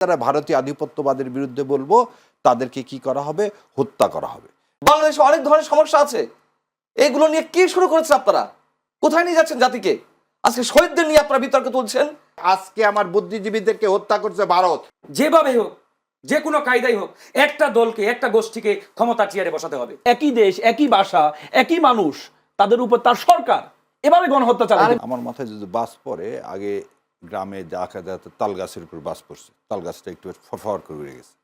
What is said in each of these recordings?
তারা ভারতীয় আধিপত্যবাদের বিরুদ্ধে বলবো, তাদেরকে কি করা হবে? হত্যা করা হবে। বাংলাদেশে অনেক ধরনের সমস্যা আছে, এইগুলো নিয়ে কি শুরু করেছেন আপনারা? কোথায় নিয়ে যাচ্ছেন জাতিকে? আজকে শহীদদের নিয়ে আপনারা বিতর্ক তুলছেন। আজকে আমার বুদ্ধিজীবীদেরকে হত্যা করছে ভারত। যেভাবে হোক, যে কোনো কায়দায় হোক, একটা দলকে, একটা গোষ্ঠীকে ক্ষমতা চেয়ারে বসাতে হবে। একই দেশ, একই ভাষা, একই মানুষ, তাদের উপর তার সরকার এভাবে গণহত্যা চালায়। আমার মাথায় যদি বাস পড়ে, আগে গ্রামে দেখা যেত তাল গাছের উপর বাস পড়ছে, তাল গাছটা একটু ফরফর করে উড়ে গেছে।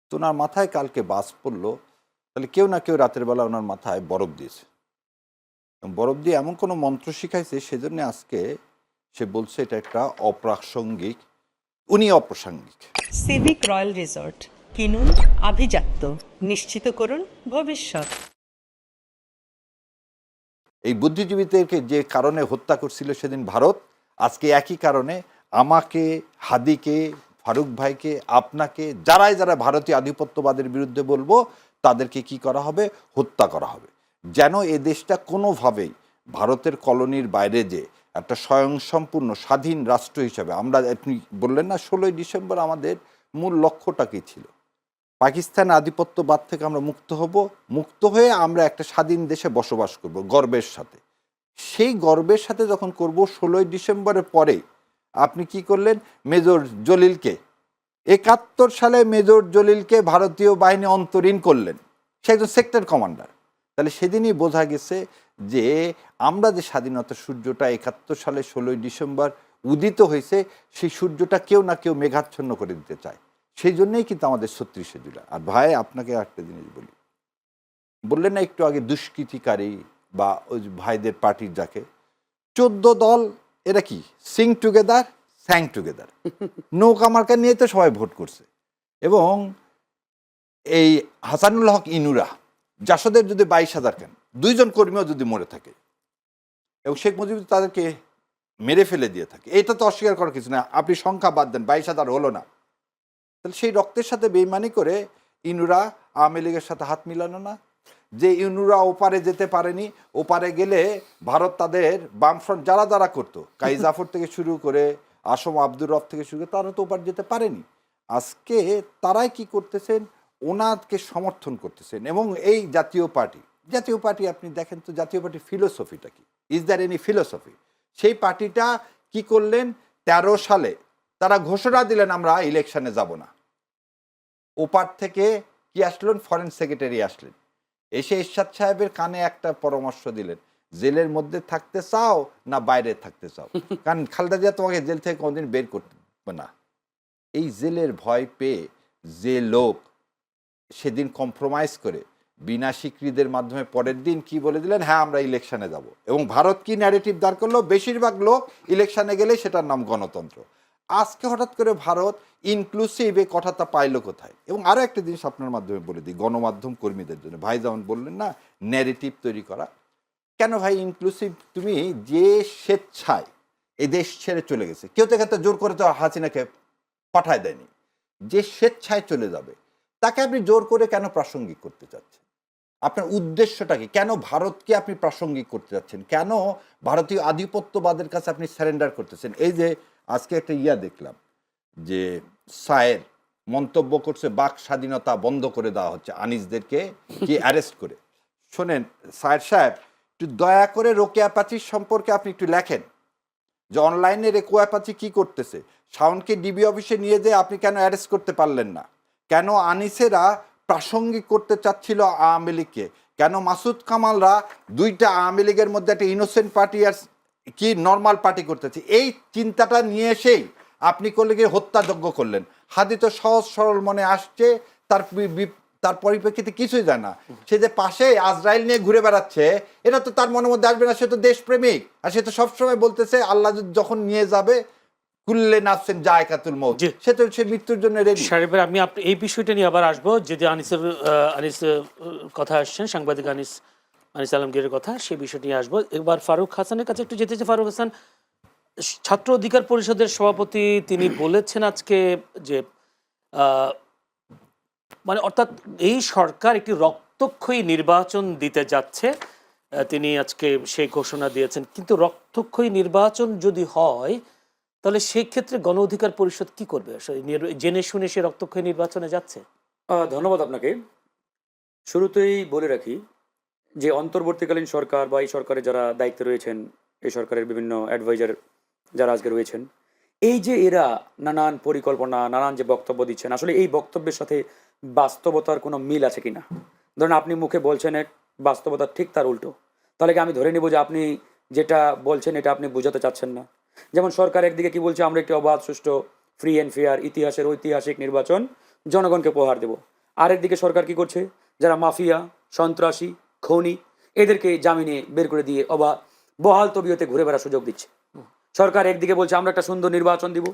তো ওনার মাথায় কালকে বাস পড়লো, তাহলে কেউ না কেউ রাতের বেলা ওনার মাথায় বরফ দিয়েছে, বরফ দিয়ে এমন কোনো মন্ত্র শিখাইছে, সেজন্য আজকে সে বলছে এটা একটা অপ্রাসঙ্গিক, উনি অপ্রাসঙ্গিক। সিভিক রয়্যাল রিসর্ট কিনুন আভিজাত্য, নিশ্চিত করুন ভবিষ্যৎ। এই বুদ্ধিজীবীদেরকে যে কারণে হত্যা করছিল সেদিন ভারত, আজকে একই কারণে আমাকে, হাদিকে, ফারুক ভাইকে, আপনাকে, যারা ভারতীয় আধিপত্যবাদের বিরুদ্ধে বলবো, তাদেরকে কি করা হবে? হত্যা করা হবে। যেন এ দেশটা কোনোভাবেই ভারতের কলোনির বাইরে যে একটা স্বয়ংসম্পূর্ণ স্বাধীন রাষ্ট্র হিসাবে, আমরা, আপনি বললেন না 16ই ডিসেম্বর আমাদের মূল লক্ষ্যটা কী ছিল? পাকিস্তান আধিপত্যবাদ থেকে আমরা মুক্ত হব, মুক্ত হয়ে আমরা একটা স্বাধীন দেশে বসবাস করব গর্বের সাথে। সেই গর্বের সাথে যখন করব, 16ই ডিসেম্বরের পরে আপনি কি করলেন? মেজর জলিলকে, 71 সালে মেজর জলিলকে ভারতীয় বাহিনী অন্তরীণ করলেন, সে একজন সেক্টর কমান্ডার। তাহলে সেদিনই বোঝা গেছে যে আমরা যে স্বাধীনতার সূর্যটা 71 সালে 16ই ডিসেম্বর উদিত হয়েছে, সেই সূর্যটা কেউ না কেউ মেঘাচ্ছন্ন করে দিতে চায়। সেই জন্যই কিন্তু আমাদের 36শে জুলাই। আর ভাই, আপনাকে একটা জিনিস বলি, বললেন না একটু আগে দুষ্কৃতিকারী বা ওই ভাইদের পার্টির যাকে 14 দল, এরা কি সিং টুগেদার স্যাং টুগেদার, নৌকা মার্কা নিয়ে তো সবাই ভোট করছে। এবং এই হাসানুল হক ইনুরা, জাসদের যদি 22,000 কেন 2জন কর্মীও যদি মরে থাকে এবং শেখ মুজিব তাদেরকে মেরে ফেলে দিয়ে থাকে, এটা তো অস্বীকার করার কিছু না। আপনি সংখ্যা বাদ দেন, 22,000 হলো না, তাহলে সেই রক্তের সাথে বেইমানি করে ইনুরা আওয়ামী লীগের সাথে হাত মিলানো না? যে ইনুরা ওপারে যেতে পারেনি, ওপারে গেলে ভারত তাদের বামফ্রন্ট যারা করতো, কাজী জাফর থেকে শুরু করে আসম আব্দুর রব থেকে শুরু করে, তারা তো ওপার যেতে পারেনি। আজকে তারাই কি করতেছেন? ওনাকে সমর্থন করতেছেন। এবং এই জাতীয় পার্টি আপনি দেখেন তো, জাতীয় পার্টির ফিলোসফিটা কি? Is there any philosophy? সেই পার্টিটা কি করলেন? 13 সালে তারা ঘোষণা দিলেন আমরা ইলেকশনে যাব না। ওপার থেকে কি আসলেন? ফরেন সেক্রেটারি আসলেন, এসে এরশাদ সাহেবের কানে একটা পরামর্শ দিলেন, জেলের মধ্যে থাকতে চাও না বাইরে থাকতে চাও? কারণ খালেদা জিয়া তোমাকে জেল থেকে কোনোদিন বের করতে না। এই জেলের ভয় পেয়ে যে লোক সেদিন কম্প্রোমাইজ করে বিনা স্বীকৃতির মাধ্যমে পরের দিন কি বলে দিলেন? হ্যাঁ, আমরা ইলেকশনে যাব। এবং ভারত কি ন্যারেটিভ দাঁড় করলো? বেশিরভাগ লোক ইলেকশনে গেলে সেটার নাম গণতন্ত্র। আজকে হঠাৎ করে ভারত ইনক্লুসিভ এই কথাটা পাইলো কোথায়? এবং আরও একটা জিনিস আপনার মাধ্যমে বলে দিই, গণমাধ্যম কর্মীদের জন্য, ভাই যেমন বললেন না ন্যারেটিভ তৈরি করা, কেন ভাই ইনক্লুসিভ? তুমি যে স্বেচ্ছায় এই দেশ ছেড়ে চলে গেছে, কেউ তো এখানে জোর করে তো হাসিনাকে পাঠায় দেয়নি, যে স্বেচ্ছায় চলে যাবে তাকে আপনি জোর করে কেন প্রাসঙ্গিক করতে চাচ্ছেন? আপনার উদ্দেশ্যটা কি? কেন ভারতকে আপনি প্রাসঙ্গিক করতে চাচ্ছেন? কেন ভারতীয় আধিপত্যবাদের কাছে আপনি স্যারেন্ডার করতেছেন? এই যে আজকে একটা দেখলাম যে সায়ের মন্তব্য করছে, বাক স্বাধীনতা বন্ধ করে দেওয়া হচ্ছে, আনিসদেরকে কি অ্যারেস্ট করে। শোনেন সায়ের সাহেব, একটু দয়া করে রোকেয়া পাচির সম্পর্কে আপনি একটু লেখেন, যে অনলাইনে রোকেয়া পাচি কি করতেছে। শাওনকে ডিবি অফিসে নিয়ে যেয়ে আপনি কেন অ্যারেস্ট করতে পারলেন না? কেন আনিসেরা প্রাসঙ্গিক করতে চাচ্ছিল আওয়ামী লীগকে? কেন মাসুদ কামালরা দুইটা আওয়ামী লীগের মধ্যে একটা ইনোসেন্ট পার্টি আর কি নর্মাল পার্টি করতেছে? এই চিন্তাটা নিয়ে এসেই আপনি করলে গিয়ে হত্যাযজ্ঞ করলেন। হাদি তো সহজ সরল মনে আসছে, তার পরিপ্রেক্ষিতে কিছুই যায় না। সে যে পাশে আজরাইল নিয়ে ঘুরে বেড়াচ্ছে, এটা তো তার মনের মধ্যে আসবে না। সে তো দেশপ্রেমিক, আর সে তো সবসময় বলতেছে আল্লাহ যখন নিয়ে যাবে কুল্লে নাফসিন জায়কাতুল মউত, সে তো সে মৃত্যুর জন্য রেডি। সাহেবের আমি এই বিষয়টা নিয়ে আবার আসবো, যদি আনিস কথা আসছেন, সাংবাদিক আনিস আলমগীরের কথা, সেই বিষয়টি নিয়ে আসবো। এবার ফারুক হাসানের কাছে একটু যেতে চাই। ফারুক হাসান, ছাত্র অধিকার পরিষদের সভাপতি, তিনি বলেছেন আজকে যে মানে অর্থাৎ এই সরকার একটি রক্তক্ষয়ী নির্বাচন দিতে যাচ্ছে, তিনি আজকে সেই ঘোষণা দিয়েছেন। কিন্তু রক্তক্ষয়ী নির্বাচন যদি হয়, তাহলে সেই ক্ষেত্রে গণ অধিকার পরিষদ কি করবে আসলে? জেনে শুনে সে রক্তক্ষয়ী নির্বাচনে যাচ্ছে? ধন্যবাদ আপনাকে। শুরুতেই বলে রাখি যে অন্তর্বর্তীকালীন সরকার বা এই সরকারের যারা দায়িত্বে রয়েছেন, এই সরকারের বিভিন্ন অ্যাডভাইজার যারা আজকে রয়েছেন, এই যে এরা নানান পরিকল্পনা, নানান যে বক্তব্য দিচ্ছেন, আসলে এই বক্তব্যের সাথে বাস্তবতার কোনো মিল আছে কিনা? ধরেন আপনি মুখে বলছেন এক, বাস্তবতা ঠিক তার উল্টো, তাহলে কি আমি ধরে নেব যে আপনি যেটা বলছেন এটা আপনি বোঝাতে চাচ্ছেন না? যেমন সরকার একদিকে কি বলছে, আমরা একটি অবাধ, সুষ্ঠু, ফ্রি অ্যান্ড ফেয়ার ইতিহাসের ঐতিহাসিক নির্বাচন জনগণকে উপহার দেব। আরেকদিকে সরকার কি করছে, যারা মাফিয়া, সন্ত্রাসী, খনি, এদেরকে জামিনে বের করে দিয়ে বহাল তবিয়তে ঘুরে বেড়ার সুযোগ দিচ্ছে। সরকার একদিকে বলছে আমরা একটা সুন্দর নির্বাচন দিব,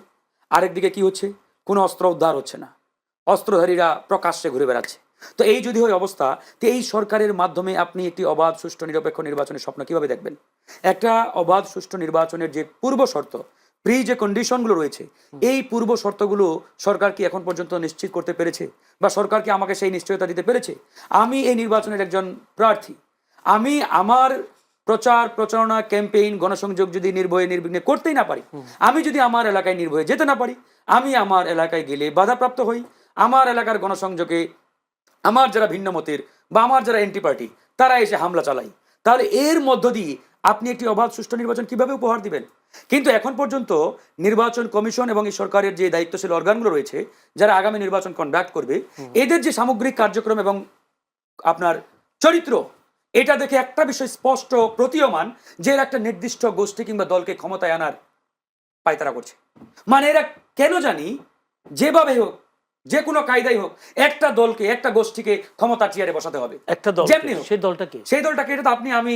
আরেকদিকে কি হচ্ছে, কোনো অস্ত্র উদ্ধার হচ্ছে না, অস্ত্রধারীরা প্রকাশ্যে ঘুরে বেড়াচ্ছে। তো এই যদি হয় অবস্থা, তো এই সরকারের মাধ্যমে আপনি একটি অবাধ, সুষ্ঠু, নিরপেক্ষ নির্বাচনের স্বপ্ন কিভাবে দেখবেন? একটা অবাধ, সুষ্ঠু নির্বাচনের যে পূর্ব শর্ত, যে কন্ডিশনগুলো রয়েছে, এই পূর্ব শর্তগুলো সরকার কি এখন পর্যন্ত নিশ্চিত করতে পেরেছে? বা সরকার কি আমাকে সেই নিশ্চয়তা দিতে পেরেছে? আমি এই নির্বাচনের একজন প্রার্থী, আমি আমার প্রচার প্রচারণা, ক্যাম্পেইন, গণসংযোগ যদি নির্ভয়ে নির্বিঘ্নে করতেই না পারি, আমি যদি আমার এলাকায় নির্ভয়ে যেতে না পারি, আমি আমার এলাকায় গেলে বাধাপ্রাপ্ত হই, আমার এলাকার গণসংযোগে আমার যারা ভিন্ন মতের বা আমার যারা এন্টি পার্টি তারা এসে হামলা চালায়, তাহলে এর মধ্য দিয়ে আপনি একটি অবাধ, সুষ্ঠু নির্বাচন কিভাবে উপহার দিবেন? কিন্তু এখন পর্যন্ত নির্বাচন কমিশন এবং এই সরকারের যে দায়িত্বশীল অর্গানগুলো রয়েছে, যারা আগামী নির্বাচন কন্ডাক্ট করবে, এদের যে সামগ্রিক কার্যক্রম এবং আপনার চরিত্র, এটা দেখে একটা বিষয় স্পষ্ট প্রতীয়মান যে এরা একটা নির্দিষ্ট গোষ্ঠী কিংবা দলকে ক্ষমতায় আনার পায়তারা করছে। মানে এরা কেন জানি যেভাবে হোক, যে কোনো কায়দাই হোক, একটা দলকে, একটা গোষ্ঠীকে ক্ষমতা চেয়ারে বসাতে হবে। একটা দল, যেমনি হোক। সেই দলটাকে সেই দলটাকে, এটা তো আপনি আমি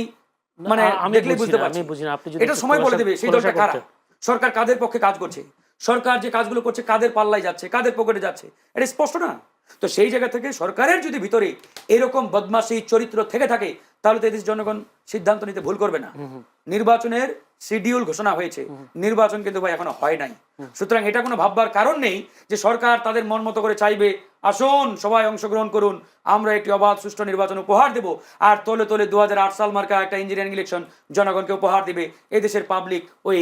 মানে আমি দেখলেই বুঝতে পারছি। আমি বুঝি না, আপনি যদি এটা একটু সময় বলে দেবে সেই দলটা কারা, করতে। সরকার কাদের পক্ষে কাজ করছে, সরকার যে কাজগুলো করছে কাদের পাল্লায় যাচ্ছে, কাদের পকেটে যাচ্ছে, এটা স্পষ্ট না? তো সেই জায়গা থেকে সরকারের যদি ভিতরে এরকম বদমাশি চরিত্র থেকে থাকে, তাহলে তো এদেশ জনগণ সিদ্ধান্ত নিতে ভুল করবে না। নির্বাচনের শিডিউল ঘোষণা হয়েছে, নির্বাচন কিন্তু ভাই এখনো হয় নাই। সুতরাং এটা কোনো ভাববার কারণ নেই যে সরকার তাদের মন মতো করে চাইবে, আসুন সবাই অংশগ্রহণ করুন, আমরা একটি অবাধ, সুষ্ঠু নির্বাচন উপহার দেব, আর তোলে তোলে 2008 সাল মার্কা একটা ইঞ্জিনিয়ারিং ইলেকশন জনগণকে উপহার দেবে। এদেশের পাবলিক ওই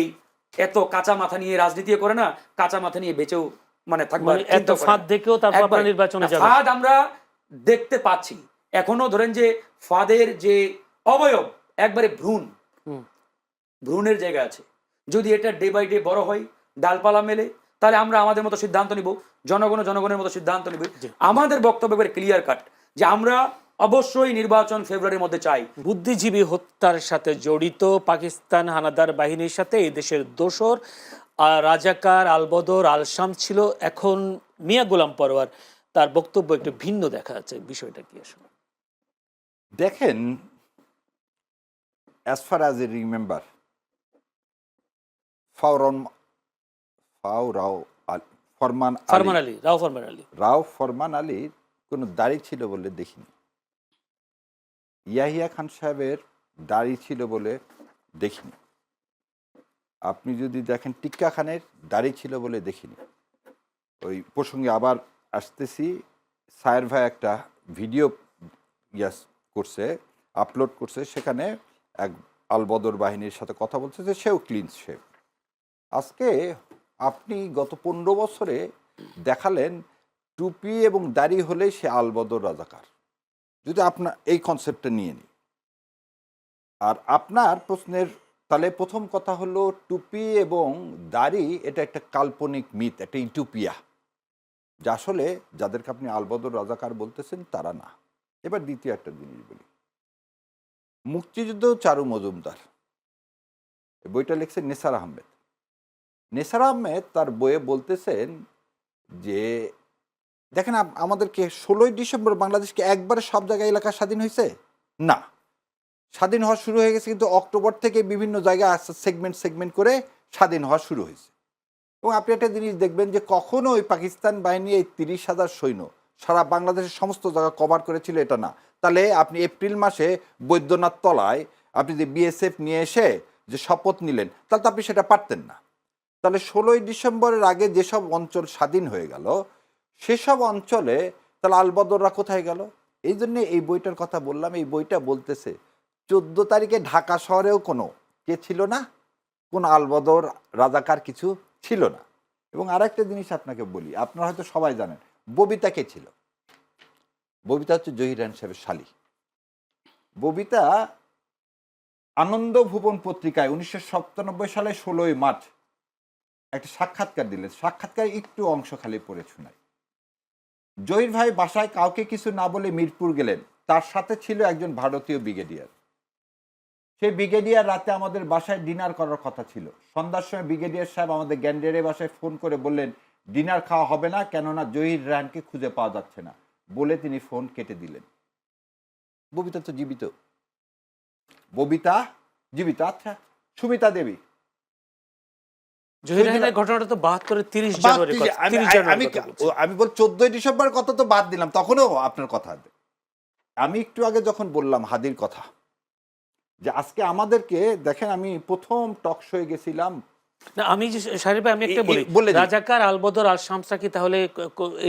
এত কাঁচা মাথা নিয়ে রাজনীতি করে না, কাঁচা মাথা নিয়ে বেঁচেও মানে থাকবার এত ফাঁদ দেখেও তারপর আপনারা নির্বাচনে যাবেন। ফাঁদ আমরা দেখতে পাচ্ছি এখনো। ধরেন যে ফাঁদের যে অবয়ব একবারে ভ্রূণের জায়গা আছে, যদি এটা ডে বাই ডে বড় হয়, ডালপালা মেলে, তাহলে আমরা আমাদের মতো সিদ্ধান্ত নিব, জনগণের মতো সিদ্ধান্ত নিবে। আমাদের বক্তব্য এবারে ক্লিয়ার কাট যে আমরা অবশ্যই নির্বাচন ফেব্রুয়ারির মধ্যে চাই। বুদ্ধিজীবী হত্যার সাথে জড়িত পাকিস্তান হানাদার বাহিনীর সাথে এই দেশের দোসর রাজাকার আলবদর আলশাম ছিল, এখন মিয়া গোলাম পরোয়ার, তার বক্তব্য একটু ভিন্ন দেখা যাচ্ছে। বিষয়টা কি আসলে? দেখেন, as far as I remember, রাও ফরমান আলীর কোনো দাড়ি ছিল বলে দেখিনি, ইয়াহিয়া খান সাহেবের দাড়ি ছিল বলে দেখিনি, আপনি যদি দেখেন টিক্কা খানের দাড়ি ছিল বলে দেখিনি। ওই প্রসঙ্গে আবার আসতেছি, সায়ের ভাই একটা ভিডিও করছে, আপলোড করছে, সেখানে এক আলবদর বাহিনীর সাথে কথা বলছে যে সেও ক্লিন শেভ। আজকে আপনি গত 15 বছরে দেখালেন টুপি এবং দাড়ি হলেই সে আলবদর রাজাকার, যদি আপনার এই কনসেপ্টটা নিয়ে নিই। আর আপনার প্রশ্নের তাহলে প্রথম কথা হলো টুপি এবং দাড়ি এটা একটা কাল্পনিক মিথ, একটা ইউটোপিয়া, যা আসলে যাদেরকে আপনি আলবদর রাজাকার বলতেছেন তারা না। এবার দ্বিতীয় একটা জিনিস বলি, মুক্তিযুদ্ধ চারু মজুমদার বইটা লিখছেন নেসার আহমেদ। নেসার আহমেদ তার বইয়ে বলতেছেন যে দেখেন আমাদেরকে 16ই ডিসেম্বর বাংলাদেশকে একবারে সব জায়গায় এলাকা স্বাধীন হয়েছে না, স্বাধীন হওয়া শুরু হয়ে গেছে, কিন্তু অক্টোবর থেকে বিভিন্ন জায়গায় সেগমেন্ট করে স্বাধীন হওয়া শুরু হয়েছে। এবং আপনি একটা জিনিস দেখবেন যে কখনো ওই পাকিস্তান বাহিনী এই 30,000 সৈন্য সারা বাংলাদেশের সমস্ত জায়গা কভার করেছিল এটা না। তাহলে আপনি এপ্রিল মাসে বৈদ্যনাথ তলায় আপনি যে বিএসএফ নিয়ে এসে যে শপথ নিলেন, তাহলে তো আপনি সেটা পারতেন না। তাহলে 16ই ডিসেম্বরের আগে যেসব অঞ্চল স্বাধীন হয়ে গেল সেসব অঞ্চলে তাহলে আলবদররা কোথায় গেল? এই জন্যে এই বইটার কথা বললাম। এই বইটা বলতেছে 14 তারিখে ঢাকা শহরেও কোনো কে ছিল না, কোন আলবদর রাজাকার কিছু ছিল না। এবং আরেকটা জিনিস আপনাকে বলি, আপনারা হয়তো সবাই জানেন ববিতা কে ছিল। ববিতা হচ্ছে জহির রায়হান সাহেবের শালী। ববিতা আনন্দ ভুবন পত্রিকায় 1997 সালে 16ই মার্চ একটা সাক্ষাৎকার দিলেন। সাক্ষাৎকার একটু অংশ খালি পড়ে শোনায়। জহির ভাই বাসায় কাউকে কিছু না বলে মিরপুর গেলেন, তার সাথে ছিল একজন ভারতীয় ব্রিগেডিয়ার। সেই ব্রিগেডিয়ার রাতে আমাদের বাসায় ডিনার করার কথা ছিল। সন্ধ্যার সময় ব্রিগেডিয়ার সাহেব আমাদের গ্যান্ডেরের বাসায় ফোন করে বললেন ডিনার খাওয়া হবে না, কেননা জহির রায়হানকে খুঁজে পাওয়া যাচ্ছে না, বলে তিনি ফোন কেটে দিলেন। ববিতা তো জীবিত। ববিতা জীবিত। আচ্ছা, সুমিতা দেবী, জহির রায়হানের ঘটনাটা তো 72 30 জানুয়ারি কথা, 30 জানুয়ারি কথা বলছি। আমি বল 14ই ডিসেম্বর কথা তো বাদ দিলাম, তখনও আপনার কথা। আমি একটু আগে যখন বললাম হাদির কথা, যে আজকে আমাদেরকে দেখেন, আমি প্রথম টক শোয়ে গেছিলাম। না, আমি যে শাহরিয়ার ভাই, আমি একটা বলি, বলে দিই। রাজাকার আলবদর আল শামসা কি তাহলে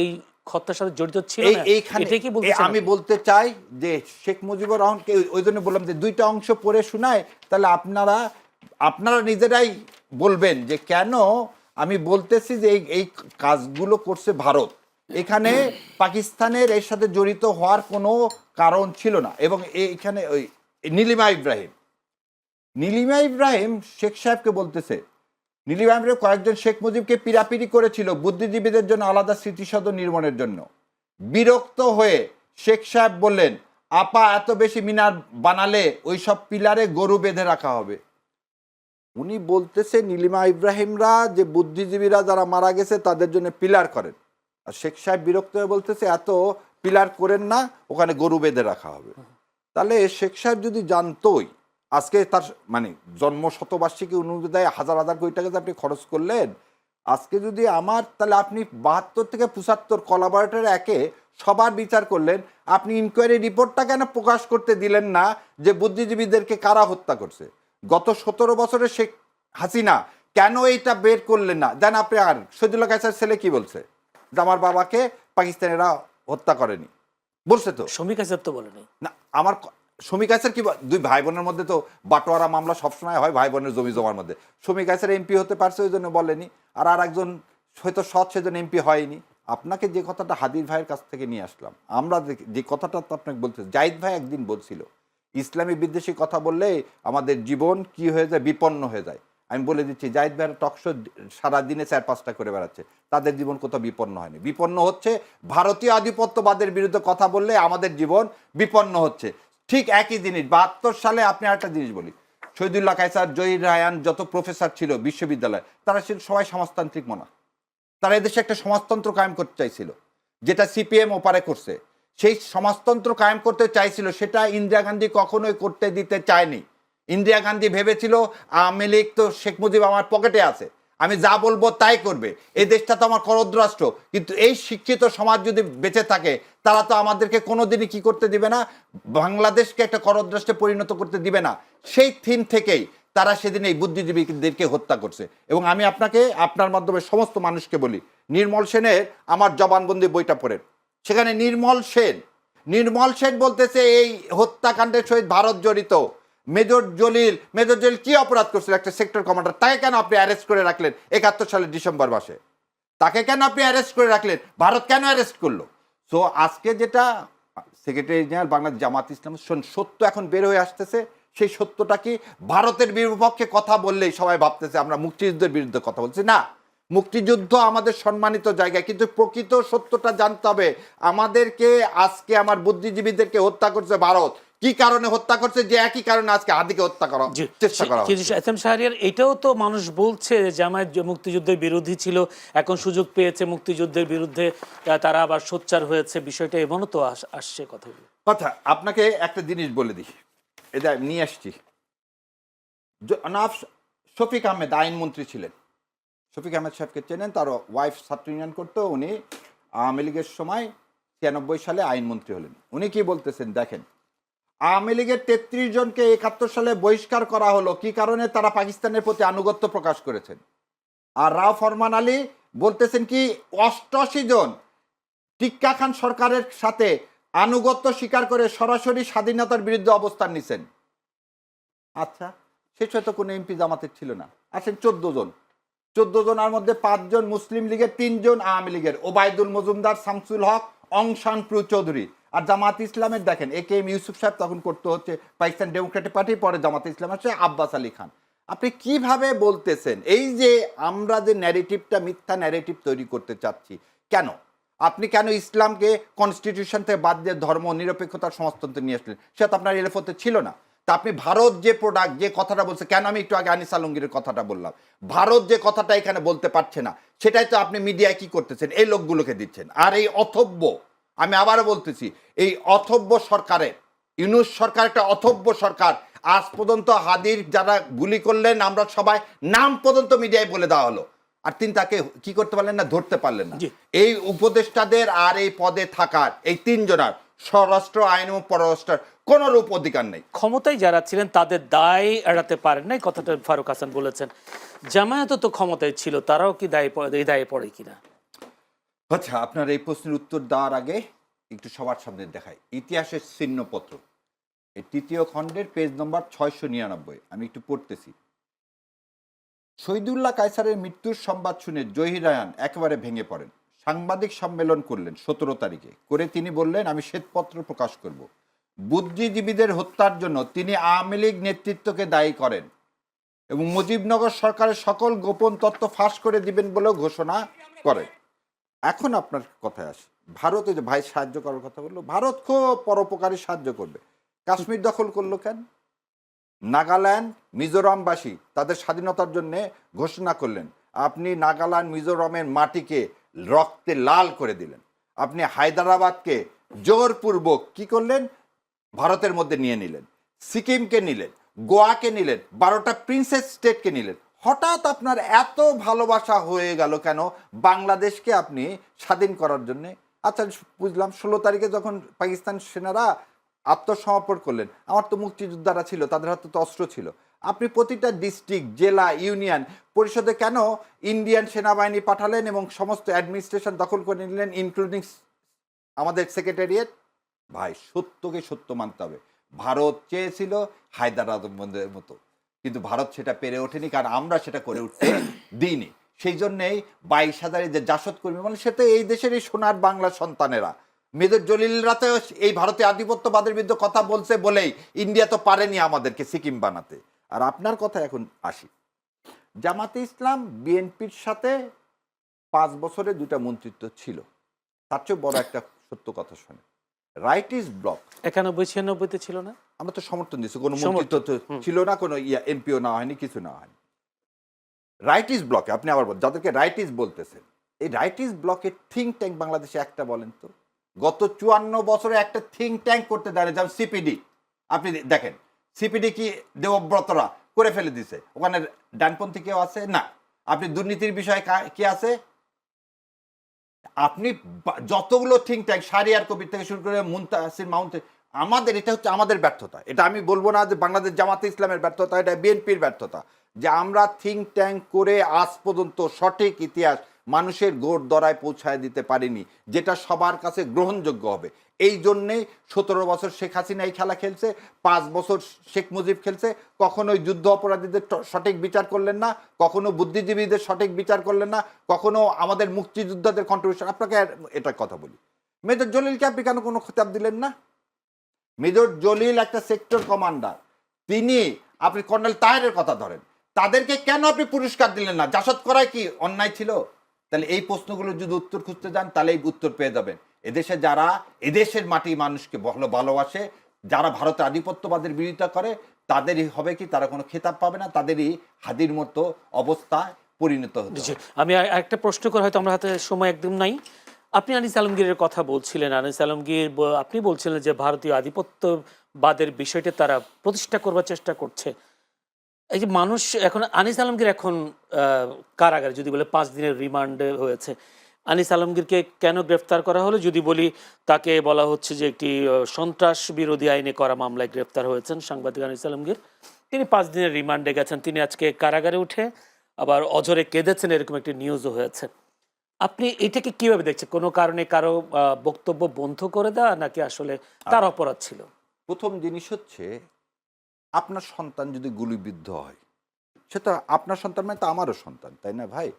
এই হত্যার সাথে জড়িত ছিল না? এইখানে এটা কি বলতে চান আমি আপনি? বলতে চাই যে শেখ মুজিবুর রহমানকে, ওই জন্য বললাম যে দুইটা অংশ পড়ে শোনায়, তাহলে আপনারা নিজেরাই বলবেন যে কেন আমি বলতেছি যে এই কাজগুলো করছে ভারত। এখানে পাকিস্তানের এর সাথে জড়িত হওয়ার কোনো কারণ ছিল না। এবং এইখানে ওই নীলিমা ইব্রাহিম শেখ সাহেবকে বলতেছে, নীলিমা ইব্রাহিম কয়েকজন শেখ মুজিবকে পিরাপিরি করেছিল বুদ্ধিজীবীদের জন্য আলাদা স্মৃতিসৌধ নির্মাণের জন্য। বিরক্ত হয়ে শেখ সাহেব বললেন, আপা এত বেশি মিনার বানালে ওই সব পিলারে গরু বেঁধে রাখা হবে। উনি বলতেছে নীলিমা ইব্রাহিমরা যে বুদ্ধিজীবীরা যারা মারা গেছে তাদের জন্য পিলার করেন, আর শেখ সাহেব বিরক্ত হয়ে বলতেছে এত পিলার করেন না, ওখানে গরু বেঁধে রাখা হবে। তাহলে শেখ সাহেব যদি জানতোই, আজকে তার মানে জন্ম শতবার্ষিকী অনুদায় হাজার হাজার কোটি টাকা আপনি খরচ করলেন, আজকে যদি আমার, তাহলে আপনি 72 থেকে 75 কোলাবরেটর একে সবার বিচার করলেন, আপনি ইনকোয়ারি রিপোর্টটা কেন প্রকাশ করতে দিলেন না যে বুদ্ধিজীবীদেরকে কারা হত্যা করছে? গত 17 বছরে শেখ হাসিনা কেন এইটা বের করলেন না? জান আপনি, আর শহীদুল্লাহ কায়সার ছেলে কি বলছে, যে আমার বাবাকে পাকিস্তানিরা হত্যা করেনি, বলছে তো। শমী কায়সার তো বলেনি। না, আমার শমী কায়সার কি, দুই ভাই বোনের মধ্যে তো বাটোয়ারা মামলা সবসময় হয় ভাই বোনের জমি জমার মধ্যে। শমী কায়সার এমপি হতে পারছে ওই জন্য বলেনি, আর একজন হয়তো সৎ সেজন্য এমপি হয়নি। আপনাকে যে কথাটা হাদির ভাইয়ের কাছ থেকে নিয়ে আসলাম, আমরা যে কথাটা তো আপনাকে বলতে, জাহিদ ভাই একদিন বলছিল ইসলামী বিদ্বেষী কথা বললে আমাদের জীবন কি হয়ে যায়, বিপন্ন হয়ে যায়। আমি বলে দিচ্ছি, জাহিদ ভাইয়ের টকশো সারাদিনে 4-5টা করে বেড়াচ্ছে, তাদের জীবন কোথাও বিপন্ন হয়নি। বিপন্ন হচ্ছে ভারতীয় আধিপত্যবাদের বিরুদ্ধে কথা বললে আমাদের জীবন বিপন্ন হচ্ছে। ঠিক একই জিনিস 72 সালে, আপনি আরেকটা জিনিস বলি, শহীদুল্লাহ কায়সার, জহির রায়হান, যত প্রফেসর ছিল বিশ্ববিদ্যালয়ে, তারা ছিল সবাই সমাজতান্ত্রিক মনা। তারা এদেশে একটা সমাজতন্ত্র কায়েম করতে চাইছিল, যেটা সিপিএম ওপারে করছে। সেই সমাজতন্ত্র কায়েম করতে চাইছিল, সেটা ইন্দিরা গান্ধী কখনোই করতে দিতে চায়নি। ইন্দিরা গান্ধী ভেবেছিল আওয়ামী লীগ তো শেখ মুজিব আমার পকেটে আছে, আমি যা বলবো তাই করবে, এই দেশটা তো আমার করদ্রাষ্ট্র। কিন্তু এই শিক্ষিত সমাজ যদি বেঁচে থাকে, তারা তো আমাদেরকে কোনোদিনই কি করতে দিবে না, বাংলাদেশকে একটা করদ্রাষ্ট্রে পরিণত করতে দিবে না। সেই থিম থেকেই তারা সেদিন এই বুদ্ধিজীবীদেরকে হত্যা করছে। এবং আমি আপনাকে, আপনার মাধ্যমে সমস্ত মানুষকে বলি, নির্মল সেনের আমার জবানবন্দি বইটা পড়েন। সেখানে নির্মল সেন বলতেছে এই হত্যাকাণ্ডের সহিত ভারত জড়িত। মেজর জলিল কি অপরাধ করছিল, একটা সেক্টর কমান্ডার, তাকে কেন আপনি অ্যারেস্ট করে রাখলেন 71 সালের ডিসেম্বর মাসে? তাকে কেন আপনি অ্যারেস্ট করে রাখলেন? ভারত কেন অ্যারেস্ট করলো? সো আজকে যেটা সেক্রেটারি জেনারেল বাংলাদেশ জামাত ইসলাম, সত্য এখন বের হয়ে আসতেছে। সেই সত্যটা কি, ভারতের বিপক্ষে কথা বললেই সবাই ভাবতেছে আমরা মুক্তিযুদ্ধের বিরুদ্ধে কথা বলছি। না, মুক্তিযুদ্ধ আমাদের সম্মানিত জায়গায়, কিন্তু প্রকৃত সত্যটা জানতে হবে আমাদেরকে। আজকে আমার বুদ্ধিজীবীদেরকে হত্যা করছে ভারত, কি কারণে হত্যা করছে? যে একই কারণে আজকে হাদিকে হত্যা করা চেষ্টা করা হচ্ছে। শাহরিয়ার, এটাও তো মানুষ বলছে যে জামায়াত মুক্তিযুদ্ধের বিরোধী ছিল, এখন সুযোগ পেয়েছে মুক্তিযুদ্ধের বিরুদ্ধে, তারা আবার সোচ্চার হয়েছে, বিষয়টা এমনও তো আসছে কথাগুলো। আপনাকে একটা জিনিস বলে দিই, এটা নিয়ে আসছি। শফিক আহমেদ আইনমন্ত্রী ছিলেন, শফিক আহমেদ সাহেবকে চেনেন, তার ওয়াইফ ছাত্র ইউনিয়ন করতো। উনি আওয়ামী লীগের সময় 93 সালে আইনমন্ত্রী হলেন। উনি কি বলতেছেন দেখেন, আওয়ামী লীগের 33 জনকে 71 সালে বহিষ্কার করা হলো কি কারণে? তারা পাকিস্তানের প্রতি আনুগত্য প্রকাশ করেছেন। আর রাও ফরমান আলী বলতেছেন কি 88 জন টিক্কা খান সরকারের সাথে আনুগত্য স্বীকার করে সরাসরি স্বাধীনতার বিরুদ্ধে অবস্থান নিছেন। আচ্ছা, শেষ হয়তো কোনো এমপি জামাতের ছিল না, আসেন 14 জন। 14 জনের মধ্যে 5 জন মুসলিম লীগের, 3 জন আওয়ামী লীগের, ওবায়দুল মজুমদার, শামসুল হক, অংশান প্রু চৌধুরী। আর জামাত ইসলামের দেখেন AK ইউসুফ সাহেব তখন করতে হচ্ছে পাকিস্তান ডেমোক্রেটিক পার্টি, পরে জামাত ইসলাম আছে আব্বাস আলী খান। আপনি কিভাবে বলতেছেন এই যে আমরা যে ন্যারেটিভটা মিথ্যা ন্যারেটিভ তৈরি করতে চাচ্ছি, কেন আপনি কেন ইসলামকে কনস্টিটিউশন থেকে বাদ দিয়ে ধর্ম নিরপেক্ষতার সমাজতন্ত্রে নিয়ে আসলেন? সেটা তো আপনার এলএফতে ছিল না। তা আপনি ভারত যে প্রোডাক্ট, যে কথাটা বলছে, কেন আমি একটু আগে আনিস আলমগীরের কথাটা বললাম, ভারত যে কথাটা এখানে বলতে পারছে না, সেটাই তো আপনি মিডিয়ায় কি করতেছেন, এই লোকগুলোকে দিচ্ছেন। আর এই অথব্য, আমি আবারও বলতেছি, এই অথব্য সরকারের, ইউনূস সরকার একটা অথব্য সরকার। আজ পর্যন্ত হাদির যারা গুলি করলেন আমরা সবাই নাম পর্যন্ত মিডিয়ায় বলে দেওয়া হলো, আর তিনি তাকে কি করতে পারলেন না, ধরতে পারলেন না। জি। এই উপদেষ্টাদের আর এই পদে থাকার এই 3 জনের স্বরাষ্ট্র আইন এবং পররাষ্ট্রের কোন রূপ অধিকার নেই। ক্ষমতায় যারা ছিলেন তাদের দায় এড়াতে পারেন না, এই কথাটা ফারুক হাসান বলেছেন। জামায়াত তো ক্ষমতায় ছিল, তারাও কি এই দায়ে পড়ে কিনা? আচ্ছা, আপনার এই প্রশ্নের উত্তর দেওয়ার আগে একটু সবার সামনে দেখাই ইতিহাসের চিহ্নপত্র, এই 3য় খণ্ডের পেজ নম্বর 699। আমি একটু পড়তেছি। শহীদুল্লাহ কায়সারের মৃত্যুর সংবাদ শুনে জহির রায়হান একেবারে ভেঙে পড়েন। সাংবাদিক সম্মেলন করলেন 17 তারিখে, করে তিনি বললেন আমি শ্বেতপত্র প্রকাশ করব। বুদ্ধিজীবীদের হত্যার জন্য তিনি আওয়ামী লীগ নেতৃত্বকে দায়ী করেন এবং মুজিবনগর সরকারের সকল গোপন তথ্য ফাঁস করে দিবেন বলেও ঘোষণা করেন। এখন আপনার কথায় আসে, ভারতে যে ভাই সাহায্য করার কথা বললো, ভারত খুব পরোপকারী সাহায্য করবে। কাশ্মীর দখল করলো কেন? নাগাল্যান্ড মিজোরামবাসী তাদের স্বাধীনতার জন্য ঘোষণা করলেন, আপনি নাগাল্যান্ড মিজোরামের মাটিকে রক্তে লাল করে দিলেন। আপনি হায়দ্রাবাদকে জোরপূর্বক কি করলেন, ভারতের মধ্যে নিয়ে নিলেন। সিকিমকে নিলেন, গোয়াকে নিলেন, 12টা প্রিন্সেস স্টেটকে নিলেন। হঠাৎ আপনার এত ভালোবাসা হয়ে গেল কেন বাংলাদেশকে আপনি স্বাধীন করার জন্যে? আচ্ছা বুঝলাম, 16 তারিখে যখন পাকিস্তান সেনারা আত্মসমর্পণ করলেন, আমার তো মুক্তিযোদ্ধারা ছিল, তাদের হাতে তো অস্ত্র ছিল। আপনি প্রতিটা ডিস্ট্রিক্ট, জেলা, ইউনিয়ন পরিষদে কেন ইন্ডিয়ান সেনাবাহিনী পাঠালেন এবং সমস্ত অ্যাডমিনিস্ট্রেশন দখল করে নিলেন, ইনক্লুডিং আমাদের সেক্রেটারিয়েট? ভাই, সত্যকে সত্য মানতে হবে। ভারত চেয়েছিল হায়দ্রাবাদের মতো, কিন্তু ভারত সেটা পেরে ওঠেনি, কারণ আমরা সেটা করে উঠতে দিইনি। সেই জন্যেই 22,000 যে জাসদ কর্মী, মানে সেটা এই দেশের এই সোনার বাংলা সন্তানেরা, মেজর জলিলরা তো এই ভারতীয় আধিপত্যবাদের বিরুদ্ধে কথা বলছে বলেই ইন্ডিয়া তো পারেনি আমাদেরকে সিকিম বানাতে। আর আপনার কথা এখন আসি, জামাতে ইসলাম বিএনপির সাথে 5 বছরে 2টা মন্ত্রিত্ব ছিল। তার চেয়ে বড় একটা সত্য কথা শোনে, রাইট ইজ ব্লক 91-96-তে ছিল না? আমরা তো সমর্থন দিচ্ছি, কোনো মন্ত্রিত্ব তো ছিল না, কোনো এমপিও নেওয়া হয়নি, কিছু নেওয়া হয়নি। রাইট ইজ ব্লকে আপনি আবার যাদেরকে রাইট ইজ বলতেছেন, এই রাইট ইজ ব্লকের থিঙ্ক ট্যাঙ্ক বাংলাদেশে একটা বলেন তো? গত 54 বছরে একটা থিঙ্ক ট্যাঙ্ক করতে দাঁড়িয়ে, যেমন সিপিডি, আপনি দেখেন সিপিডি কি দেবব্রতরা করে ফেলে দিছে, ওখানে ডানপন্থী কেউ আছে না। আপনি দুর্নীতির বিষয়ে কি আছে? আপনি যতগুলো থিঙ্ক ট্যাঙ্ক, শাহরিয়ার কবির থেকে শুরু করে মুনতাসির মাউন্ট, আমাদের এটা হচ্ছে আমাদের ব্যর্থতা। এটা আমি বলবো না যে বাংলাদেশ জামাতে ইসলামের ব্যর্থতা, এটা বিএনপির ব্যর্থতা, যে আমরা থিঙ্ক ট্যাঙ্ক করে আজ পর্যন্ত সঠিক ইতিহাস মানুষের গোড় দরায় পৌঁছায় দিতে পারিনি, যেটা সবার কাছে গ্রহণযোগ্য হবে। এই জন্যেই 17 বছর শেখ হাসিনা এই খেলা খেলছে, 5 বছর শেখ মুজিব খেলছে। কখনোই যুদ্ধ অপরাধীদের সঠিক বিচার করলেন না, কখনো বুদ্ধিজীবীদের সঠিক বিচার করলেন না, কখনো আমাদের মুক্তিযোদ্ধাদের কন্ট্রিবিউশন। আপনাকে এটা কথা বলি, মেজর জলিলকে আপনি কেন কোনো খেতাব দিলেন না? মেজর জলিল একটা সেক্টর কমান্ডার, তিনি, আপনি কর্নেল তাহেরের কথা ধরেন, তাদেরকে কেন আপনি পুরস্কার দিলেন না? জাসদ করায় কি অন্যায় ছিল? তাহলে এই প্রশ্নগুলো যদি উত্তর খুঁজতে যান, তাহলে এই উত্তর পেয়ে যাবেন। এদেশে যারা এদেশের মাটি মানুষকে ভালোবাসে, যারা ভারতের আধিপত্যবাদের বিরোধিতা করে, তাদেরই হবে কি, তারা কোনো খেতাব পাবে না, তাদেরই হাদির মতো অবস্থায় পরিণত হতে হবে। আমি একটা প্রশ্ন করে, হয়তো আমরা হাতে সময় একদম নাই। আপনি আনিস আলমগীরের কথা বলছিলেন, আনিস আলমগীর আপনি বলছিলেন যে ভারতীয় আধিপত্যবাদের বিষয়টা তারা প্রতিষ্ঠা করবার চেষ্টা করছে। এই যে মানুষ এখন, আনিস আলমগীর এখন কারাগারে, যদি বলে 5 দিনের রিমান্ডে হয়েছে, আনিস আলমগীরকে কেন গ্রেফতার করা হলো? যদি বলি, তাকে বলা হচ্ছে যে একটি সন্ত্রাস বিরোধী আইনে করা মামলায় গ্রেফতার হয়েছেন সাংবাদিক আনিস আলমগীর। তিনি 5 দিনের রিমান্ডে গেছেন, তিনি আজকে কারাগারে উঠে আবার অঝরে কেঁদেছেন, এরকম একটি নিউজও হয়েছে। আপনি এটাকে কিভাবে দেখছেন? কোনো কারণে কারো বক্তব্য বন্ধ করে দেওয়া, নাকি আসলে তার অপরাধ ছিল? প্রথম জিনিস হচ্ছে, আপনার সন্তান যদি গুলিবিদ্ধ হয়, সে তো আপনার সন্তান মানে তো আমারও সন্তান, তাই না ভাই?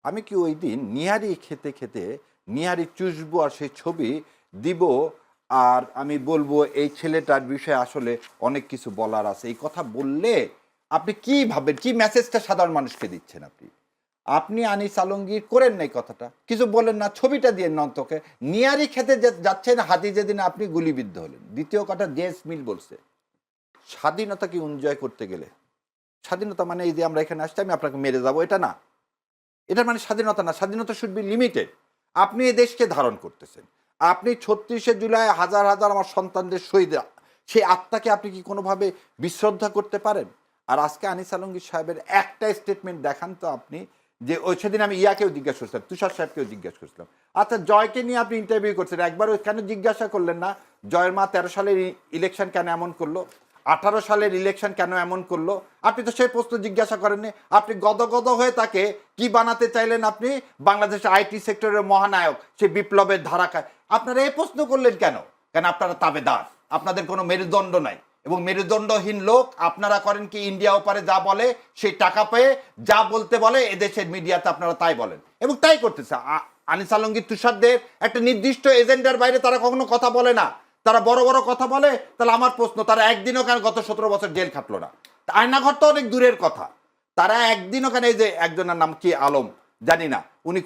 আমি কি ওই দিন নিহারি খেতে খেতে নিহারি চুষবো আর সেই ছবি দিব, আর আমি বলবো এই ছেলেটার বিষয়ে আসলে অনেক কিছু বলার আছে, এই কথা বললে আপনি কি ভাবেন, কি মেসেজটা সাধারণ মানুষকে দিচ্ছেন? আপনি আনিস আলমগীর করেন নাই কথাটা, কিছু বলেন না, ছবিটা দিয়ে নন্তকে নিয়ারি খেতে যাচ্ছেন হাদি যেদিন আপনি গুলিবিদ্ধ হলেন। দ্বিতীয় কথা জেমস মিল বলছে স্বাধীনতাকে এনজয় করতে গেলে, স্বাধীনতা মানে এই যে আমরা এখানে আসছি আমি আপনাকে মেরে যাবো, এটা না, এটা মানে স্বাধীনতা না। স্বাধীনতা শুড বি লিমিটেড। আপনি এই দেশকে ধারণ করতেছেন, আপনি 36শে জুলাই হাজার হাজার আমার সন্তানদের শহীদ, সেই আত্মাকে আপনি কি কোনোভাবে বিশ্রদ্ধা করতে পারেন? আর আজকে আনিস আলমগীর সাহেবের একটা স্টেটমেন্ট দেখান তো আপনি, যে ওই সেদিন আমি ইয়াকেও জিজ্ঞাসা করছিলাম, তুষার সাহেবকেও জিজ্ঞাসা করছিলাম, আচ্ছা জয়কে নিয়ে আপনি ইন্টারভিউ করছেন, একবার কেন জিজ্ঞাসা করলেন না জয়ের মা 13 সালের ইলেকশন কেন এমন করলো, 18 সালের ইলেকশন কেন এমন করলো? আপনি তো সেই প্রশ্ন জিজ্ঞাসা করেননি। আপনি গদগদ হয়ে তাকে কি বানাতে চাইলেন? আপনি বাংলাদেশের আইটি সেক্টরের মহানায়ক, সে বিপ্লবের ধারাকায়। আপনারা এই প্রশ্ন করলেন কেন? কেন আপনারা তাবেদার, আপনাদের কোনো মেরুদণ্ড নাই, এবং মেরুদণ্ডহীন লোক আপনারা করেন কি ইন্ডিয়া ওপারে যা বলে সেই টাকা পেয়ে যা বলতে বলে এদেশের মিডিয়াতে আপনারা তাই বলেন, এবং তাই করতেছে। আনিস আলমগীর তুষারদের একটা নির্দিষ্ট এজেন্ডার বাইরে তারা কখনো কথা বলে না, তারা বড় বড় কথা বলে। তাহলে আমার প্রশ্ন, তারা একদিনও কেন গত 17 বছর জেল খাটলো না? আয়নাঘর তো অনেক দূরের কথা, তারা একদিনও কেন, এই যে একজনের নাম কি আলম জানি না, উনি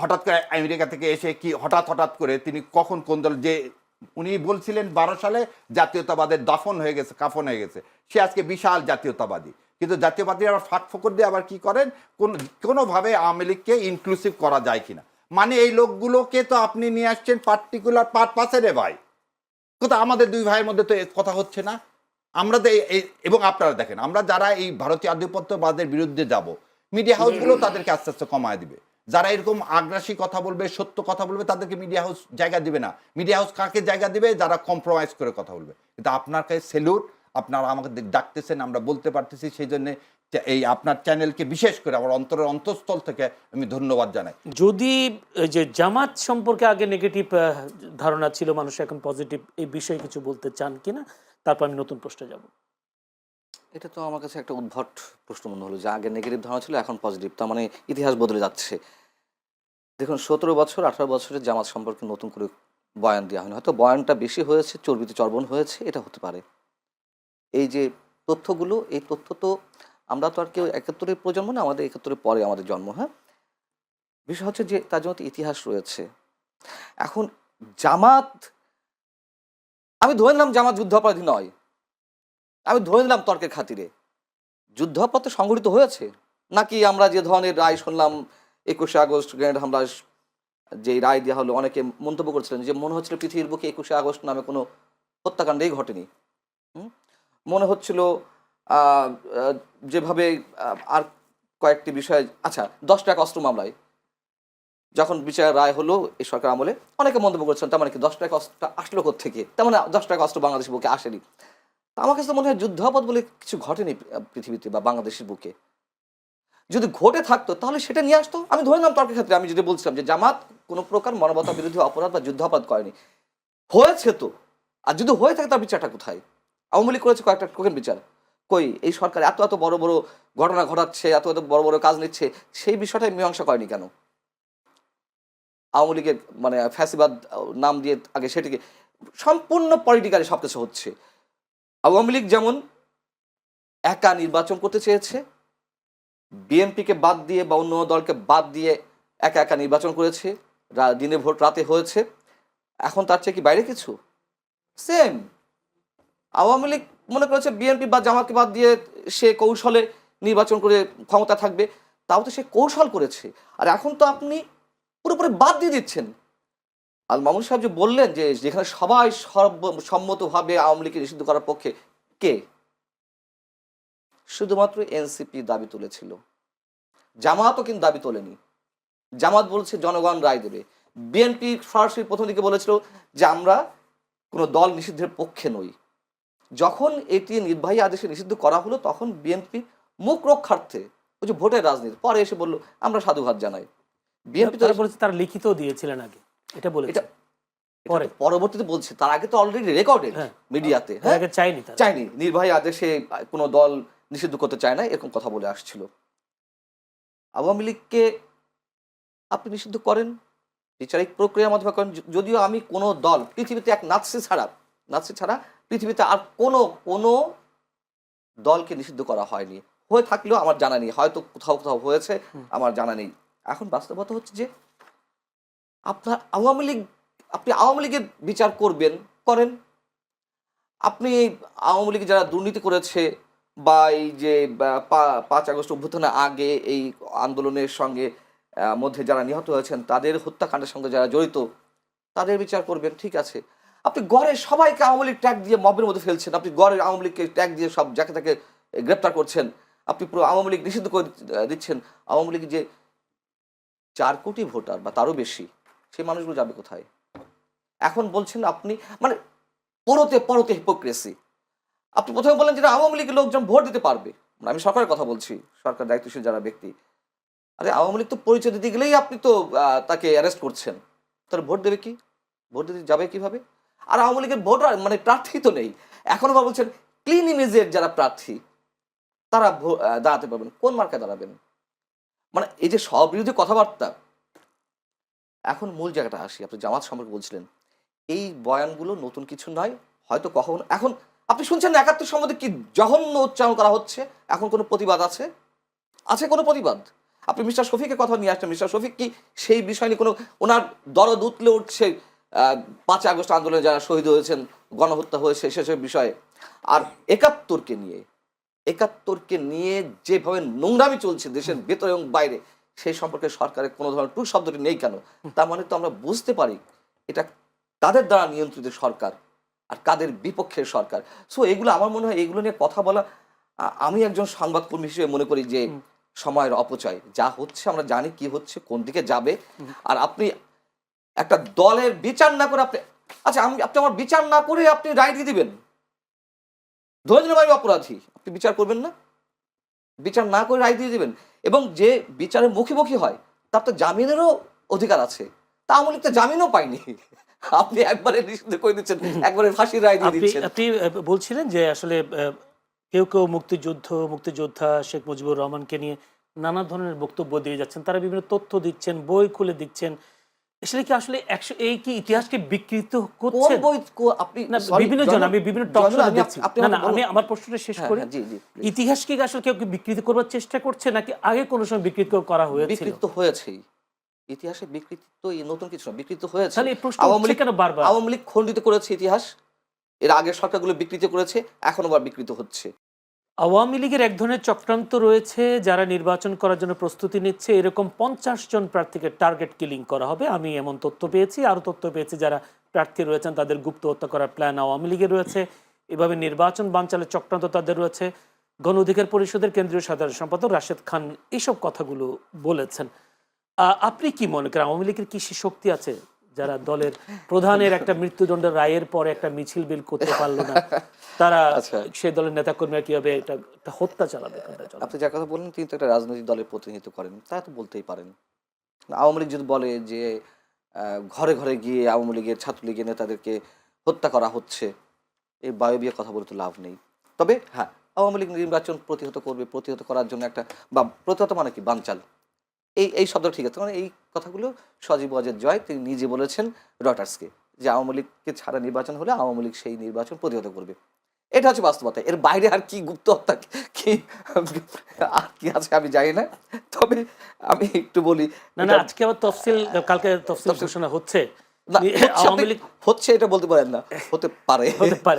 হঠাৎ করে আমেরিকা থেকে এসে কি হঠাৎ করে তিনি কখন কোন দল, যে উনি বলছিলেন 12 সালে জাতীয়তাবাদের দাফন হয়ে গেছে, কাফন হয়ে গেছে, সে আজকে বিশাল জাতীয়তাবাদী। কিন্তু জাতীয়বাদী আবার ফাঁক ফোকর দিয়ে আবার কি করেন, কোনোভাবে আওয়ামী লীগকে ইনক্লুসিভ করা যায় কিনা। মানে এই লোকগুলোকে তো আপনি নিয়ে আসছেন পার্টিকুলার পারপাসে রে ভাই। কোথাও আমাদের দুই ভাইয়ের মধ্যে তো কথা হচ্ছে না। আমরা তো এবং আপনারা দেখেন, আমরা যারা এই ভারতীয় আধিপত্যবাদের বিরুদ্ধে যাব, মিডিয়া হাউসগুলো তাদেরকে আস্তে আস্তে কমায় দিবে। যারা এরকম আগ্রাসী কথা বলবে, সত্য কথা বলবে, তাদেরকে মিডিয়া হাউস জায়গা দিবে না। মিডিয়া হাউস কাকে জায়গা দিবে? যারা কম্প্রোমাইজ করে কথা বলবে। কিন্তু আপনার কাছে সেলুট, আপনারা আমাকে ডাকতেছেন, আমরা বলতে পারতেছি, সেই জন্য এই আপনার চ্যানেলকে বিশেষ করে আমার অন্তরের অন্তঃস্থল থেকে আমি ধন্যবাদ জানাই। যদি যে জামাত সম্পর্কে আগে নেগেটিভ ধারণা ছিল, মানুষ এখন পজিটিভ, এই বিষয়ে কিছু বলতে চান কিনা, তারপর আমি নতুন প্রশ্নে যাব। এটা তো আমার কাছে একটা উদ্ভট প্রশ্ন মনে হলো যে আগে নেগেটিভ ধারণা ছিল এখন পজিটিভ, তার মানে ইতিহাস বদলে যাচ্ছে। দেখুন 17 বছর 18 বছরের জামাত সম্পর্কে নতুন করে বয়ান দেওয়া হয়নি, হয়তো বয়ানটা বেশি হয়েছে, চর্বিতে চর্বণ হয়েছে, এটা হতে পারে। এই যে তথ্যগুলো, এই তথ্য তো আমরা তো আর কেউ 71-এর প্রজন্ম না, আমাদের 71-এর পরে আমাদের জন্ম। হ্যাঁ, বিষয় হচ্ছে যে তার জন্য ইতিহাস রয়েছে। এখন জামাত, আমি ধরে নিলাম জামাত যুদ্ধাপরাধী নয়, আমি ধরে নিলাম তর্কের খাতিরে যুদ্ধাপরাধ সংঘটিত হয়েছে, নাকি আমরা যে ধরনের রায় শুনলাম 21শে আগস্ট গ্রেনেড হামলা যে রায় দেওয়া হলো, অনেকে মন্তব্য করছিলেন যে মনে হচ্ছিল পৃথিবীর বুকে 21শে আগস্ট নামে কোনো হত্যাকাণ্ডই ঘটেনি। মনে হচ্ছিল যেভাবে আর কয়েকটি বিষয়, আচ্ছা 10 টাকা অস্ত্র মামলায় যখন বিচার রায় হলো এই সরকার আমলে, অনেকে মন্তব্য করছেন তার মানে কি 10 টাকা অস্ত্রটা আসলো কোত্থেকে, তেমন 10 টাকা অস্ত্র বাংলাদেশের বুকে আসেনি। আমার কাছে মনে হয় যুদ্ধাপরাধ বলে কিছু ঘটেনি পৃথিবীতে বা বাংলাদেশের বুকে। যদি ঘটে থাকতো তাহলে সেটা নিয়ে আসতো। আমি ধরে নিলাম তর্কের ক্ষেত্রে আমি যেটা বলছিলাম যে জামাত কোনো প্রকার মানবতা বিরোধী অপরাধ বা যুদ্ধাপরাধ করেনি, হয়েছে তো, আর যদি হয়ে থাকে তার বিচারটা কোথায়? আওয়ামী লীগ করেছে কয়েকটা টোকেন বিচার, কই এই সরকার এত এত বড় বড় ঘটনা ঘটাচ্ছে, এত এত বড় বড় কাজ নিচ্ছে, সেই বিষয়টাই মীমাংসা করেনি কেন? আওয়ামী লীগের মানে ফ্যাসিবাদ নাম দিয়ে আগে সেটিকে সম্পূর্ণ পলিটিক্যালি সব কিছু হচ্ছে। আওয়ামী লীগ যেমন একা নির্বাচন করতে চেয়েছে, বিএনপিকে বাদ দিয়ে বা অন্য দলকে বাদ দিয়ে একা একা নির্বাচন করেছে, দিনে ভোট রাতে হয়েছে, এখন তার চেয়ে কি বাইরে কিছু? সেম আওয়ামী লীগ মনে করেছে বিএনপি বা জামাতকে বাদ দিয়ে সে কৌশলে নির্বাচন করে ক্ষমতা থাকবে, তাও তো সে কৌশল করেছে। আর এখন তো আপনি পুরোপুরি বাদ দিয়ে দিচ্ছেন। আল মামুন সাহেব যে বললেন যে যেখানে সবাই সর্বসম্মতভাবে আওয়ামী লীগকে নিষিদ্ধ করার পক্ষে, কে? শুধুমাত্র এনসিপি দাবি তুলেছিল, জামাতও কিন্তু দাবি তোলেনি। জামাত বলছে জনগণ রায় দেবে। বিএনপি সরাসরি প্রথম দিকে বলেছিল যে আমরা কোনো দল নিষিদ্ধের পক্ষে নই। যখন এটি নির্বাহী আদেশে নিষিদ্ধ করা হলো তখন বিএনপি মুখ রক্ষার্থে, ওই যে ভোটের রাজনীতি, পরে এসে বললো আমরা সাধুবাদ জানাই। বিএনপি তো বলেছে তারা লিখিত দিয়েছিলেন আগে, এটা বলে পরে পরবর্তীতে বলছে, তার আগে তো অলরেডি রেকর্ডেড মিডিয়াতে, হ্যাঁ, চাইনি নির্বাহী আদেশে কোনো দল নিষিদ্ধ করতে চায় না, এরকম কথা বলে আসছিল। আওয়ামী লীগকে আপনি নিষিদ্ধ করেন, বিচারিক প্রক্রিয়ার মাধ্যমে করেন। যদিও আমি কোনো দল পৃথিবীতে এক নাৎসি ছাড়া পৃথিবীতে আর কোনো দলকে নিষিদ্ধ করা হয়নি, হয়ে থাকলেও আমার জানা নেই, হয়তো কোথাও কোথাও হয়েছে, আমার জানা নেই। এখন বাস্তবতা হচ্ছে যে আপনি আওয়ামী লীগের বিচার করেন। আপনি আওয়ামী লীগ যারা দুর্নীতি করেছে বা এই যে 5 আগস্ট অভ্যুত্থানের আগে এই আন্দোলনের সঙ্গে মধ্যে যারা নিহত হয়েছেন, তাদের হত্যাকাণ্ডের সঙ্গে যারা জড়িত, তাদের বিচার করবেন, ঠিক আছে। আপনি গড়ে সবাইকে আওয়ামী লীগ ট্যাগ দিয়ে মবের মধ্যে ফেলছেন, আপনি গড়ের আওয়ামী লীগকে ট্যাগ দিয়ে সব যাকে তাকে গ্রেপ্তার করছেন, আপনি পুরো আওয়ামী লীগ নিষিদ্ধ করে দিচ্ছেন। আওয়ামী লীগ যে 4 কোটি ভোটার বা তারও বেশি, সেই মানুষগুলো যাবে কোথায়? এখন বলছেন আপনি, মানে পরতে হিপোক্রেসি। আপনি প্রথমে বলেন যে আওয়ামী লীগের লোকজন ভোট দিতে পারবে, আমি সরকারের কথা বলছি, সরকার দায়িত্বশীল যারা ব্যক্তি। আরে আওয়ামী লীগ তো পরিচয় দিতে গেলেই আপনি তো তাকে অ্যারেস্ট করছেন, তাহলে ভোট দেবে কি? ভোট দিতে যাবে কিভাবে? আর আওয়ামী লীগের ভোটার মানে প্রার্থী তো নেই, এখন আবার বলছেন ক্লিন ইমেজের যারা প্রার্থী তারা দাঁড়াতে পারবেন। কোন মার্কায় দাঁড়াবেন? মানে এই যে স্ববিরোধী কথাবার্তা। এখন মূল জায়গাটা আসি, আপনি জামাত সম্পর্কে বলছিলেন, এই বয়ানগুলো নতুন কিছু নয়, হয়তো কখনো এখন আপনি শুনছেন না 71 সম্বন্ধে কি জঘন্য উচ্চারণ করা হচ্ছে, এখন কোনো প্রতিবাদ আছে কোনো প্রতিবাদ? আপনি মিস্টার শফিকের কথা নিয়ে আসছেন, মিস্টার শফিক কি সেই বিষয় নিয়ে কোনো ওনার দরদ উতলে উঠছে 5 আগস্ট আন্দোলনে যারা শহীদ হয়েছেন, গণহত্যা হয়েছে সেসব বিষয়ে? আর 71কে নিয়ে যেভাবে নোংরামি চলছে দেশের ভেতরে এবং বাইরে, সেই সম্পর্কে সরকারের কোনো ধরনের টু শব্দটি নেই কেন? তার মানে তো আমরা বুঝতে পারি এটা কাদের দ্বারা নিয়ন্ত্রিত সরকার আর কাদের বিপক্ষের সরকার। সো এগুলো আমার মনে হয় এগুলো নিয়ে কথা বলা, আমি একজন সংবাদকর্মী হিসেবে মনে করি যে সময়ের অপচয়। যা হচ্ছে আমরা জানি কি হচ্ছে, কোন দিকে যাবে। আর আপনি একটা দলের বিচার না করে আপনি আমার বিচার না করে আপনি রায় দিয়ে দিবেন, ধরে নিলাম আমি অপরাধী, আপনি বিচার করবেন না, বিচার না করে রায় দিয়ে দিবেন। এবং যে বিচারের মুখোমুখি হয় তার তো জামিনেরও অধিকার আছে, তা আওয়ামী লীগ তো জামিনও পায়নি, আপনি একবারে নিষিদ্ধ করে দিচ্ছেন, একবারে ফাঁসির রায় দিয়ে দিচ্ছেন। আপনি বলছিলেন যে আসলে কেউ মুক্তিযোদ্ধা শেখ মুজিবুর রহমানকে নিয়ে নানা ধরনের বক্তব্য দিয়ে যাচ্ছেন, তারা বিভিন্ন তথ্য দিচ্ছেন, বই খুলে দিচ্ছেন। আসলে এই কি ইতিহাসকে বিকৃত করছেন? বিভিন্ন জন, আমি বিভিন্ন টক শোতে দেখছি। না, আমি আমার প্রশ্নটা শেষ করি। ইতিহাসকে আসলে কেউ বিকৃত করবার চেষ্টা করছে নাকি আগে কোনো সময় বিকৃত করা হয়েছিল? বিকৃত হয়েছেই, ইতিহাসে বিকৃত তো এই নতুন কিছু না, বিকৃত হয়েছে। তাহলে এই প্রশ্ন উঠছে কেন বারবার? আওয়ামী লীগ খণ্ডিত করেছে ইতিহাস, এর আগের সরকারগুলো বিকৃত করেছে, এখন আবার বিকৃত হচ্ছে। আওয়ামী লীগের এক ধরনের চক্রান্ত রয়েছে, যারা নির্বাচন করার জন্য প্রস্তুতি নিচ্ছে, এরকম 50 জন প্রার্থীকে টার্গেট কিলিং করা হবে, আমি এমন তথ্য পেয়েছি। আরও তথ্য পেয়েছি যারা প্রার্থী রয়েছেন তাদের গুপ্ত হত্যা করার প্ল্যান আওয়ামী লীগের রয়েছে। এভাবে নির্বাচন বানচালের চক্রান্ত তাদের রয়েছে। গণ অধিকার পরিষদের কেন্দ্রীয় সাধারণ সম্পাদক রাশেদ খান এইসব কথাগুলো বলেছেন। আপনি কি মনে করেন আওয়ামী লীগের কি সে শক্তি আছে যারা দলের প্রধানের একটা মৃত্যুদণ্ড রায়ের পরে একটা মিছিল বিল করতে পারলো না, তারা সেই দলের নেতাকর্মীরা কিভাবে একটা হত্যা চালাবে? আপনি যার কথা বললেন তিনি তো একটা রাজনৈতিক দলের প্রতিনিধিত্ব করেন, তারা তো বলতেই পারেন। আওয়ামী লীগ যদি বলে যে ঘরে ঘরে গিয়ে আওয়ামী লীগের ছাত্রলীগের নেতাদেরকে হত্যা করা হচ্ছে, এই বায়বীয় কথা বলে তো লাভ নেই। তবে হ্যাঁ, আওয়ামী লীগ নির্বাচন প্রতিহত করার জন্য একটা, বা প্রতিহত মানে কি, বানচাল, এই শব্দ ঠিক আছে। মানে এই কথাগুলো সজীব ওয়াজেদ জয় তিনি নিজে বলেছেন রয়টার্সকে, যে আওয়ামী লীগকে ছাড়া নির্বাচন হলে আওয়ামী লীগ সেই নির্বাচন প্রতিহত করবে। এটা হচ্ছে বাস্তবতা। এর বাইরে আর কি গুপ্ত হত্যা কি আছে আমি জানি না। তবে আমি একটু বলি, না আজকে আবার কালকে তফসিল ঘোষণা হচ্ছে, আওয়ামী লীগ হচ্ছে এটা বলতে পারেন না, হতে পারে।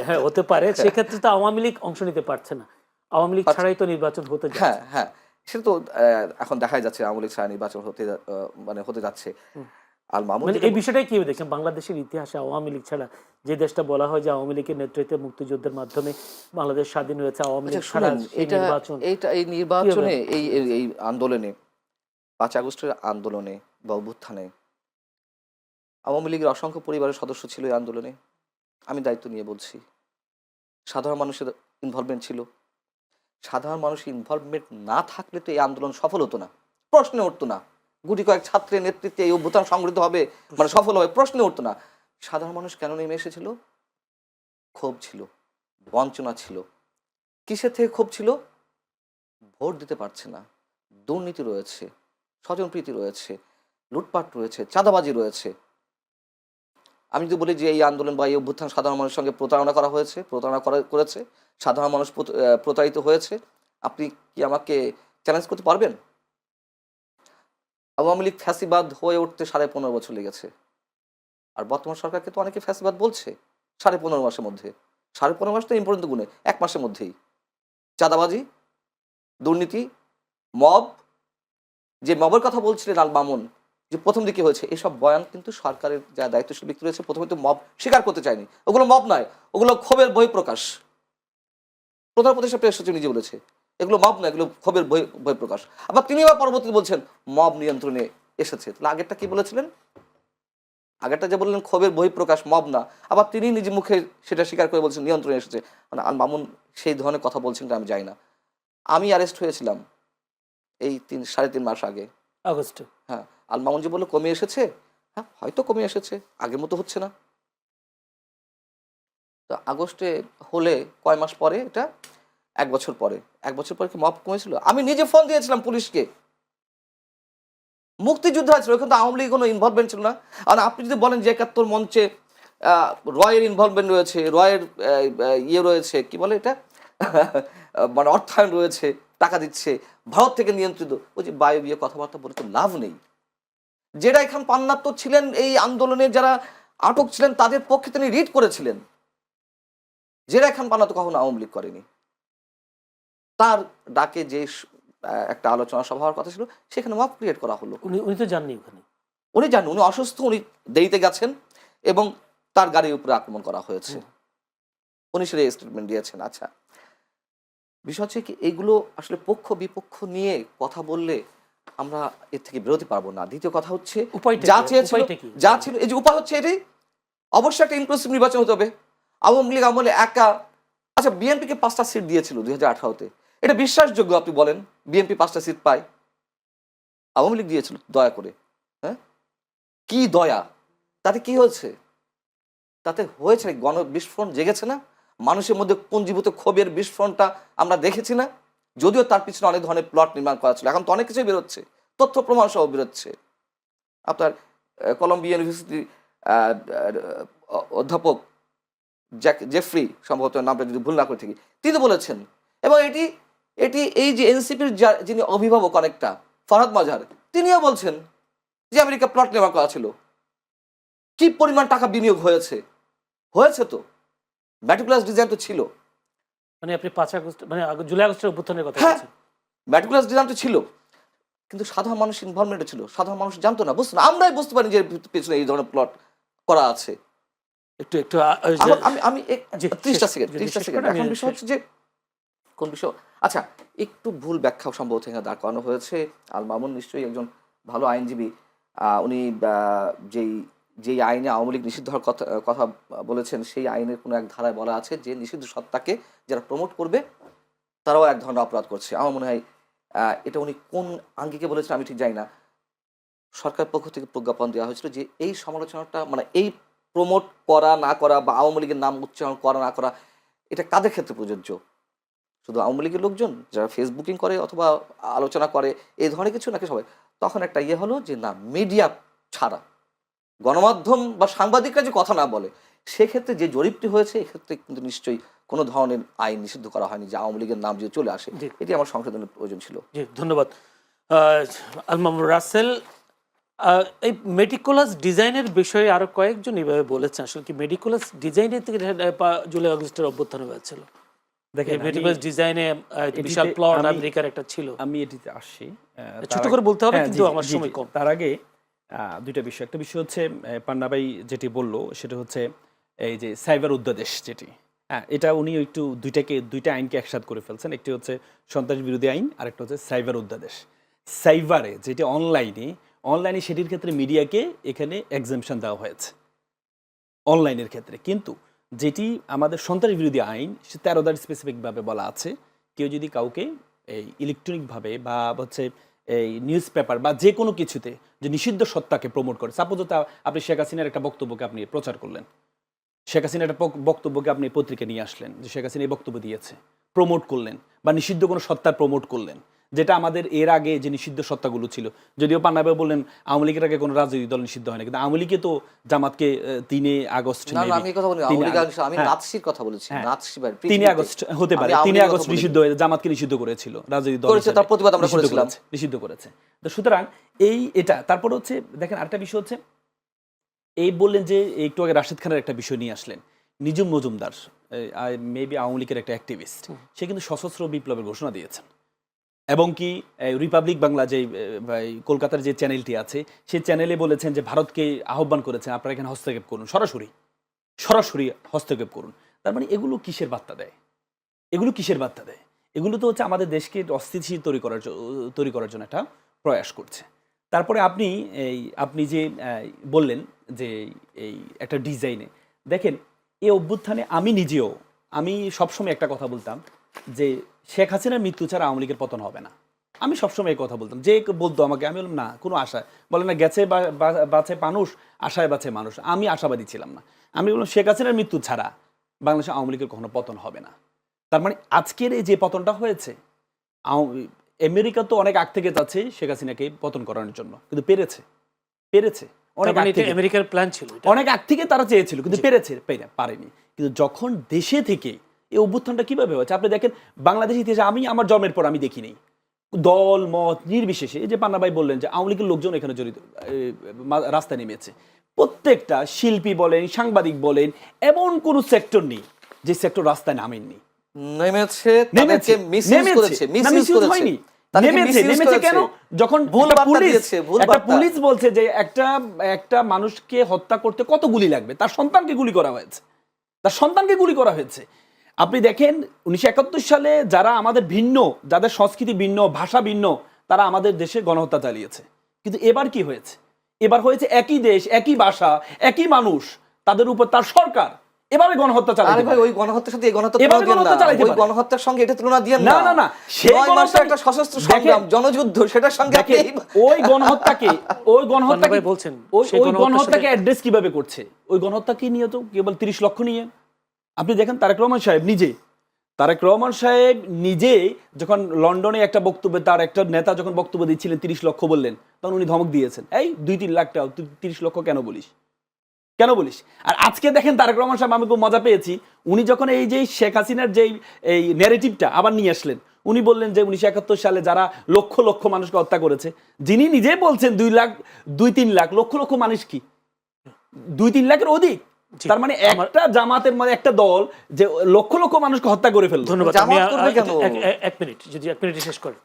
হ্যাঁ, হতে পারে। সেক্ষেত্রে তো আওয়ামী লীগ অংশ নিতে পারছে না, আওয়ামী লীগ ছাড়াই তো নির্বাচন হতে যাচ্ছে। হ্যাঁ, সেটা তো এখন দেখাই যাচ্ছে আওয়ামী লীগ ছাড়া নির্বাচন হতে যাচ্ছে। এই বিষয়টাই কি দেখছেন বাংলাদেশের ইতিহাসে? আওয়ামী লীগ ছাড়া, যে দেশটা বলা হয় যে আওয়ামী লীগের নেতৃত্বে মুক্তিযুদ্ধের মাধ্যমে বাংলাদেশ স্বাধীন হয়েছে, আওয়ামী লীগ ছাড়া এই নির্বাচনে এই আন্দোলনে 5 আগস্টের আন্দোলনে বা অভ্যুত্থানে আওয়ামী লীগের অসংখ্য পরিবারের সদস্য ছিল এই আন্দোলনে। আমি দায়িত্ব নিয়ে বলছি, সাধারণ মানুষের ইনভলভমেন্ট ছিল। সাধারণ মানুষের ইনভলভমেন্ট না থাকলে তো এই আন্দোলন সফল হতো না, প্রশ্নে উঠতো না। গুটি কয়েক ছাত্রের নেতৃত্বে এই অভ্যুত্থান সংগঠিত হবে, মানে সফল হবে, প্রশ্নে উঠতো না। সাধারণ মানুষ কেন নেমে এসেছিল? ক্ষোভ ছিল, বঞ্চনা ছিল। কিসের থেকে ক্ষোভ ছিল? ভোট দিতে পারছে না, দুর্নীতি রয়েছে, স্বজনপ্রীতি রয়েছে, লুটপাট রয়েছে, চাঁদাবাজি রয়েছে। আমি যদি বলি যে এই আন্দোলন বা এই অভ্যুত্থান সাধারণ মানুষের সঙ্গে প্রতারণা করা হয়েছে, করেছে, সাধারণ মানুষ প্রতারিত হয়েছে, আপনি কি আমাকে চ্যালেঞ্জ করতে পারবেন? আওয়ামী লীগ ফ্যাসিবাদ হয়ে উঠতে 15.5 বছর লেগেছে, আর বর্তমান সরকারকে তো অনেকে ফ্যাসিবাদ বলছে 15.5 মাসের মধ্যে। 15.5 মাস তো ইম্পর্টেন্ট গুণে 1 মাসের মধ্যেই চাঁদাবাজি, দুর্নীতি, মব, যে মবের কথা বলছিলেন আল মামুন, যে প্রথম দিকে হয়েছে, এসব বয়ান কিন্তু সরকারের যা দায়িত্বশীল ব্যক্তি রয়েছে প্রথমে তো মব স্বীকার করতে চায়নি। ওগুলো মব নয়, ওগুলো ক্ষোভের বহিঃপ্রকাশ। প্রধান উপদেষ্টা প্রেস সচিব নিজে বলেছে এগুলো মব নয়, এগুলো ক্ষোভের বহিঃপ্রকাশ। আবার তিনি আবার পরবর্তীতে বলছেন মব নিয়ন্ত্রণে এসেছে। তাহলে আগেরটা কি বলেছিলেন? আগেরটা যে বললেন ক্ষোভের বহিঃপ্রকাশ, মব না, আবার তিনি নিজে মুখে সেটা স্বীকার করে বলছেন নিয়ন্ত্রণে এসেছে। মানে আল মামুন সেই ধরনের কথা বলছেন আমি জানি না। আমি অ্যারেস্ট হয়েছিলাম এই 3.5 মাস আগে, আগস্টে। হ্যাঁ, আল মামুন যে বললো কমে এসেছে, হ্যাঁ হয়তো কমে এসেছে, আগের মতো হচ্ছে না। তো আগস্টে হলে কয় মাস পরে, এটা 1 বছর পরে। 1 বছর পরে কি মব কমেছিল? আমি নিজে ফোন দিয়েছিলাম পুলিশকে, মুক্তিযুদ্ধ হয়েছিল, ওখানে তো আওয়ামী লীগের কোনো ইনভলভমেন্ট ছিল না। আর আপনি যদি বলেন যে 71 মঞ্চে রয়ের ইনভলভমেন্ট রয়েছে, রয়ের ইয়ে রয়েছে, কি বলে এটা মানে অর্থায়ন রয়েছে, টাকা দিচ্ছে, ভারত থেকে নিয়ন্ত্রিত, ওই যে বায়বীয় কথাবার্তা বলে তো লাভ নেই। জেডাই খান পান্নার তো ছিলেন এই আন্দোলনে যারা আটক ছিলেন তাদের পক্ষে তিনি রিড করেছিলেন। জেডাই খান পান্না তো কখনো আওয়ামী লীগ করেনি। তার ডাকে যে একটা আলোচনা সভা হওয়ার কথা ছিল সেখানে মব ক্রিয়েট করা হলো। উনি তো জাননি ওখানে, উনি জানেন উনি অসুস্থ, উনি দেরিতে গেছেন এবং তার গাড়ির উপরে আক্রমণ করা হয়েছে, উনি সেটা স্টেটমেন্ট দিয়েছেন। আচ্ছা, বিষয় হচ্ছে কি, এইগুলো আসলে পক্ষ বিপক্ষ নিয়ে কথা বললে আমরা এর থেকে বেরোতে পারবো না। দ্বিতীয় কথা হচ্ছে যা চেয়েছিল, যা ছিল, এই যে উপায় হচ্ছে এটাই, অবশ্যই একটা ইনক্লুসিভ নির্বাচন হতে হবে। আওয়ামী লীগ আমলে একা, আচ্ছা বিএনপিকে 5টা সিট দিয়েছিল 2018-তে, এটা বিশ্বাসযোগ্য? আপনি বলেন বিএনপি 5টা সিট পায়? আওয়ামী লীগ দিয়েছিল দয়া করে, হ্যাঁ কি দয়া? তাতে কি হয়েছে? তাতে হয়েছে গণ বিস্ফোরণ জেগেছে না? মানুষের মধ্যে পুঞ্জীভূত ক্ষোভের বিস্ফোরণটা আমরা দেখেছি না? যদিও তার পিছনে অনেক ধরনের প্লট নির্মাণ করা ছিল, এখন তো অনেক কিছুই বেরোচ্ছে, তথ্য প্রমাণ সহ বেরোচ্ছে। আপনার কলম্বিয়া ইউনিভার্সিটি অধ্যাপক জেফ্রি, সম্ভবত নামটা যদি ভুল না করে থাকি, তিনি বলেছেন, এবং এটি এটি এই যে এনসিপির যিনি অভিভাবক অনেকটা, ফরহাদ মাজার, তিনিও বলছেন যে আমেরিকা প্লট নির্মাণ করা ছিল। কি পরিমাণ টাকা বিনিয়োগ হয়েছে? হয়েছে তো, ম্যাটিকুলাস ডিজাইন তো ছিল। মানে আপনি 5 আগস্ট মানে জুলাই আগস্টের অভ্যুত্থানের কথা হ্যাঁ, বলছেন। ম্যাটিকুলাস ডিজাইন তো ছিল, কিন্তু সাধারণ মানুষ ইনভলভমেন্ট ছিল, সাধারণ মানুষ জানতো না, বুঝতো না। আমরাই বুঝতে পারি যে পেছনে এই ধরনের প্লট করা আছে। একটু একটু আমি 30টা সেকেন্ড। এখন বিষয় হচ্ছে যে কোন বিষয়, আচ্ছা একটু ভুল ব্যাখ্যা সম্ভবত এখানে দাঁড় করানো হয়েছে। আল মামুন নিশ্চয়ই একজন ভালো আইনজীবী, উনি যেই আইনে আওয়ামী লীগ নিষিদ্ধ হওয়ার কথা বলেছেন, সেই আইনের কোনো এক ধারায় বলা আছে যে নিষিদ্ধ সত্তাকে যারা প্রমোট করবে তারাও এক ধরনের অপরাধ করছে। আমার মনে হয় এটা উনি কোন আঙ্গিকে বলেছেন আমি ঠিক জানি না। সরকার পক্ষ থেকে প্রজ্ঞাপন দেওয়া হয়েছিল যে এই সমালোচনাটা, মানে এই প্রমোট করা না করা বা আওয়ামী লীগের নাম উচ্চারণ করা না করা, এটা কাদের ক্ষেত্রে প্রযোজ্য? শুধু আওয়ামী লীগের লোকজন যারা ফেসবুকিং করে অথবা আলোচনা করে এই ধরনের কিছু, নাকি সবাই? তখন একটা ইয়ে হলো যে না, মিডিয়া ছাড়া গণমাধ্যম বা সাংবাদিকরা যে কথা না বলে, সেক্ষেত্রে যে জরিপটি হয়েছে এক্ষেত্রে কিন্তু নিশ্চয়ই কোনো ধরনের আইন নিষিদ্ধ করা হয়নি যে আওয়ামী লীগের নাম যে চলে আসে। এটি আমার সংশোধনের প্রয়োজন ছিল। জি, ধন্যবাদ আল মামুন রাসেল। এই মেটিকুলাস ডিজাইনের বিষয়ে আরো কয়েকজন এইভাবে বলেছেন, আসলে কি মেটিকুলাস ডিজাইনের থেকে জুলাই আগস্টের অভ্যুত্থান হয়েছিল? দেখেন মেটিকুলাস ডিজাইনে বিশাল প্লট আমেরিকার একটা ছিল। আমি এটিতে আসি, ছোট করে বলতে হবে কিন্তু আমার সময় কম। তার আগে দুইটা বিষয়, একটা বিষয় হচ্ছে পান্না ভাই যেটি বললো সেটা হচ্ছে এই যে সাইবার অধ্যাদেশ যেটি, হ্যাঁ এটা উনি একটু দুইটা আইনকে একসাথে করে ফেলছেন। একটি হচ্ছে সন্ত্রাস বিরোধী আইন, আর একটা হচ্ছে সাইবার অধ্যাদেশ। সাইবারে যেটি অনলাইনে সেটির ক্ষেত্রে মিডিয়াকে এখানে এক্সাম্পশন দেওয়া হয়েছে অনলাইনের ক্ষেত্রে, কিন্তু যেটি আমাদের সন্ত্রাস বিরোধী আইন সে 13 ধারা স্পেসিফিকভাবে বলা আছে, কেউ যদি কাউকে এই ইলেকট্রনিকভাবে বা হচ্ছে এই নিউজ পেপার বা যে কোনো কিছুতে যে নিষিদ্ধ সত্তাকে প্রমোট করে, সাপোজ আপনি শেখ হাসিনার একটা বক্তব্যকে আপনি প্রচার করলেন, শেখ হাসিনা একটা বক্তব্যকে আপনি পত্রিকা নিয়ে আসলেন যে শেখ হাসিনা এই বক্তব্য দিয়েছে, প্রমোট করলেন বা নিষিদ্ধ কোনো সত্তার প্রমোট করলেন, যেটা আমাদের এর আগে যে নিষিদ্ধ সত্তাগুলো ছিল। যদিও পান্না ভাই বললেন আওয়ামী লীগের আগে কোনো রাজনৈতিক দল নিষিদ্ধ হয় না, কিন্তু আওয়ামী লীগে তো জামাতকে 3 আগস্ট না আমি কথা বলি আমি নাৎসির কথা বলেছি, নাৎসি ভাই 3 আগস্ট হতে পারে, 3 আগস্ট নিষিদ্ধ হয়ে জামাতকে নিষিদ্ধ করেছিল রাজনৈতিক দল করেছে, তার প্রতিবাদ আমরা করেছিলাম, নিষিদ্ধ করেছে। তো সুতরাং এটা তারপর হচ্ছে দেখেন আরেকটা বিষয় হচ্ছে এই বললেন যে একটু আগে রাশেদ খানের একটা বিষয় নিয়ে আসলেন, নিজুম মজুমদার মেবি আওয়ামী লীগের একটা অ্যাক্টিভিস্ট, সে কিন্তু সশস্ত্র বিপ্লবের ঘোষণা দিয়েছেন এবং কি রিপাবলিক বাংলা যে কলকাতার যে চ্যানেলটি আছে সেই চ্যানেলে বলেছেন যে ভারতকে আহ্বান করেছেন আপনারা এখানে হস্তক্ষেপ করুন, সরাসরি হস্তক্ষেপ করুন। তার মানে এগুলো কিসের বার্তা দেয়? এগুলো তো হচ্ছে আমাদের দেশকে অস্থিতিশীল তৈরি করার জন্য একটা প্রয়াস করছে। তারপরে আপনি যে বললেন যে এই একটা ডিজাইনে দেখেন এই অভ্যুত্থানে আমি সবসময় একটা কথা বলতাম যে শেখ হাসিনার মৃত্যু ছাড়া আওয়ামী লীগের পতন হবে না। আমি সবসময় এই কথা বলতাম, যে বলতো আমাকে, আমি বললাম না, কোনো আশায় বলে না গেছে বাঁচে মানুষ, আশায় বাঁচে মানুষ, আমি আশাবাদী ছিলাম না। আমি বললাম শেখ হাসিনার মৃত্যু ছাড়া বাংলাদেশে আওয়ামী লীগের কখনো পতন হবে না। তার মানে আজকের এই যে পতনটা হয়েছে, আমেরিকা তো অনেক আগ থেকে যাচ্ছে শেখ হাসিনাকে পতন করানোর জন্য, কিন্তু পেরেছে আমেরিকার প্ল্যান ছিল, অনেক আগ থেকে তারা চেয়েছিল কিন্তু পারেনি। কিন্তু যখন দেশে থেকে এই অভ্যুত্থানটা কিভাবে হয়েছে আপনি দেখেন, বাংলাদেশ ইতিহাসে আমি আমার জন্মের পর আমি দেখিনি দল মত নির্বিশেষে, এই যে পান্না ভাই বললেন যে আওয়ামী লীগের লোকজন এখানে জড়িত রাস্তায় নেমেছে, প্রত্যেকটা শিল্পী বলেন, সাংবাদিক বলেন, এমন কোন সেক্টর নেই যে সেক্টর রাস্তায় নামেননি। নেমেছে কেন? যখন পুলিশ বলছে যে একটা মানুষকে হত্যা করতে কত গুলি লাগবে, তার সন্তানকে গুলি করা হয়েছে। আপনি দেখেন 1971 সালে যারা আমাদের ভিন্ন, যাদের সংস্কৃতি ভিন্ন, ভাষা ভিন্ন, তারা আমাদের দেশে গণহত্যা চালিয়েছে। কিন্তু এবার কি হয়েছে? এবার হয়েছে একই দেশ, একই ভাষা, একই মানুষ, তাদের উপর তার সরকার এভাবে গণহত্যা চালাতে পারে। ওই গণহত্যার সাথে এই গণহত্যার গণহত্যার সঙ্গে এটা তুলনা দিয়েন না। না সেই গণহত্যা একটা সশস্ত্র সংগ্রাম, জনযুদ্ধ, সেটার সঙ্গে ওই গণহত্যাকে বলছেন, ওই গণহত্যাকে অ্যাড্রেস কিভাবে করছে? ওই গণহত্যাকে নিয়ে তো কেবল 30 লক্ষ নিয়ে আপনি দেখেন তারেক রহমান সাহেব নিজে যখন লন্ডনে একটা বক্তব্যে, তার একটা নেতা যখন বক্তব্য দিচ্ছিলেন 30 লক্ষ বললেন, তখন উনি ধমক দিয়েছেন, এই 2-3 লাখ টাকা, 30 লক্ষ কেন বলিস? আর আজকে দেখেন তারেক রহমান সাহেব, আমি খুব মজা পেয়েছি, উনি যখন এই যে শেখ হাসিনার যে এই ন্যারেটিভটা আবার নিয়ে আসলেন, উনি বললেন যে 1971 সালে যারা লক্ষ লক্ষ মানুষকে হত্যা করেছে, যিনি নিজে বলছেন 2-3 লাখ, লক্ষ লক্ষ মানুষ কি 2-3 লাখের অধিক? তার মানে একটা জামাতের মানে একটা দল যে লক্ষ লক্ষ মানুষকে হত্যা করে ফেলল। ধন্যবাদ। এক মিনিট শেষ করেন।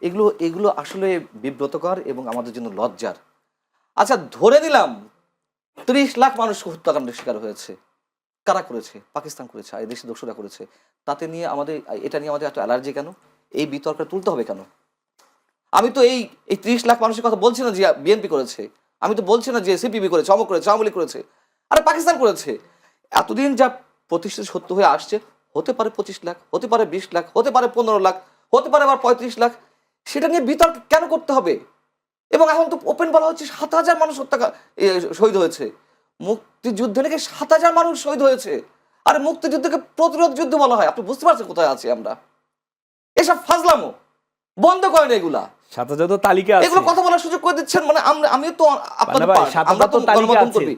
এগুলো আসলে বিব্রতকর এবং আমাদের জন্য লজ্জার। আচ্ছা, ধরে নিলাম 30 লাখ মানুষ হত্যাকাণ্ডের শিকার হয়েছে, কারা করেছে? পাকিস্তান করেছে, আর দেশি দস্যুরা করেছে। এটা নিয়ে আমাদের এত অ্যালার্জি কেন? এই বিতর্কটা তুলতে হবে কেন? আমি তো এই 30 লাখ মানুষের কথা বলছি না যে বিএনপি করেছে, আমি তো বলছি না যে সিপিবি করেছে, অমক করেছে, আওয়ামী লীগ করেছে, আরে পাকিস্তান করেছে। এতদিন যা প্রতিষ্ঠিত সত্য হয়ে আসছে, হতে পারে 25 লাখ, হতে পারে 20 লাখ, হতে পারে 15 লাখ, হতে পারে আবার 35 লাখ, সেটা নিয়ে বিতর্ক কেন করতে হবে? এবং এখন তো ওপেন বলা হচ্ছে 7,000 মানুষ শহীদ হয়েছে। মুক্তিযুদ্ধে নাকি 7,000 মানুষ শহীদ হয়েছে। আর মুক্তিযুদ্ধকে প্রতিরোধ যুদ্ধ বলা হয়। আপনি বুঝতে পারছেন কোথায় আছি আমরা? এসব ফাজলামো বন্ধ করেন এগুলা। 7,000 তো তালিকা আছে, এগুলো কথা বলার সুযোগ করে দিচ্ছেন। মানে আমি তো আপনাদের আমরা তো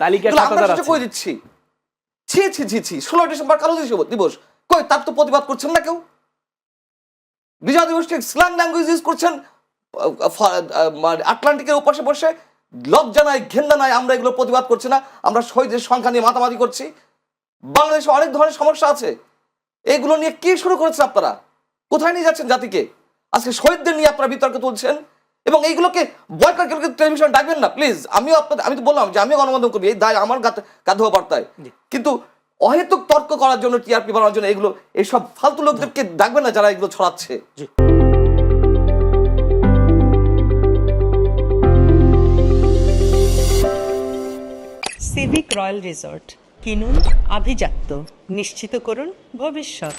তালিকা 7,000 করে দিচ্ছি। ছি 16 ডিসেম্বর কালো দিবস কই, তার তো প্রতিবাদ করছেন না কেউ। বিজয় দিবসকে স্ল্যাং ল্যাঙ্গুয়েজ ইউজ করছেন, আটলান্টিকের উপাসে বসে লজ্জা নাই, ঘেন্না নাই, আমরা এগুলো প্রতিবাদ করছি না, আমরা শহীদের সংখ্যা নিয়ে মাতামাতি করছি। বাংলাদেশে অনেক ধরনের সমস্যা আছে, এগুলো নিয়ে কি শুরু করেছেন আপনারা? কোথায় নিয়ে যাচ্ছেন জাতিকে? আজকে শহীদদের নিয়ে আপনারা বিতর্ক তুলছেন এবং এইগুলোকে বয়কট করে টেলিভিশন ডাকবেন না প্লিজ। আমি তো বললাম যে আমিও গণমাধ্যম করবি, এই দায় আমার গাধোয়া বার্তায়, কিন্তু অহেতুক তর্ক করার জন্য, টিআরপি বাড়ানোর জন্য এগুলো, এইসব ফালতু লোকদেরকে ডাকবেন না যারা এগুলো ছড়াচ্ছে। সিভিক রয়্যাল রিসর্ট, কিনুন আভিজাত্য, নিশ্চিত করুন ভবিষ্যৎ।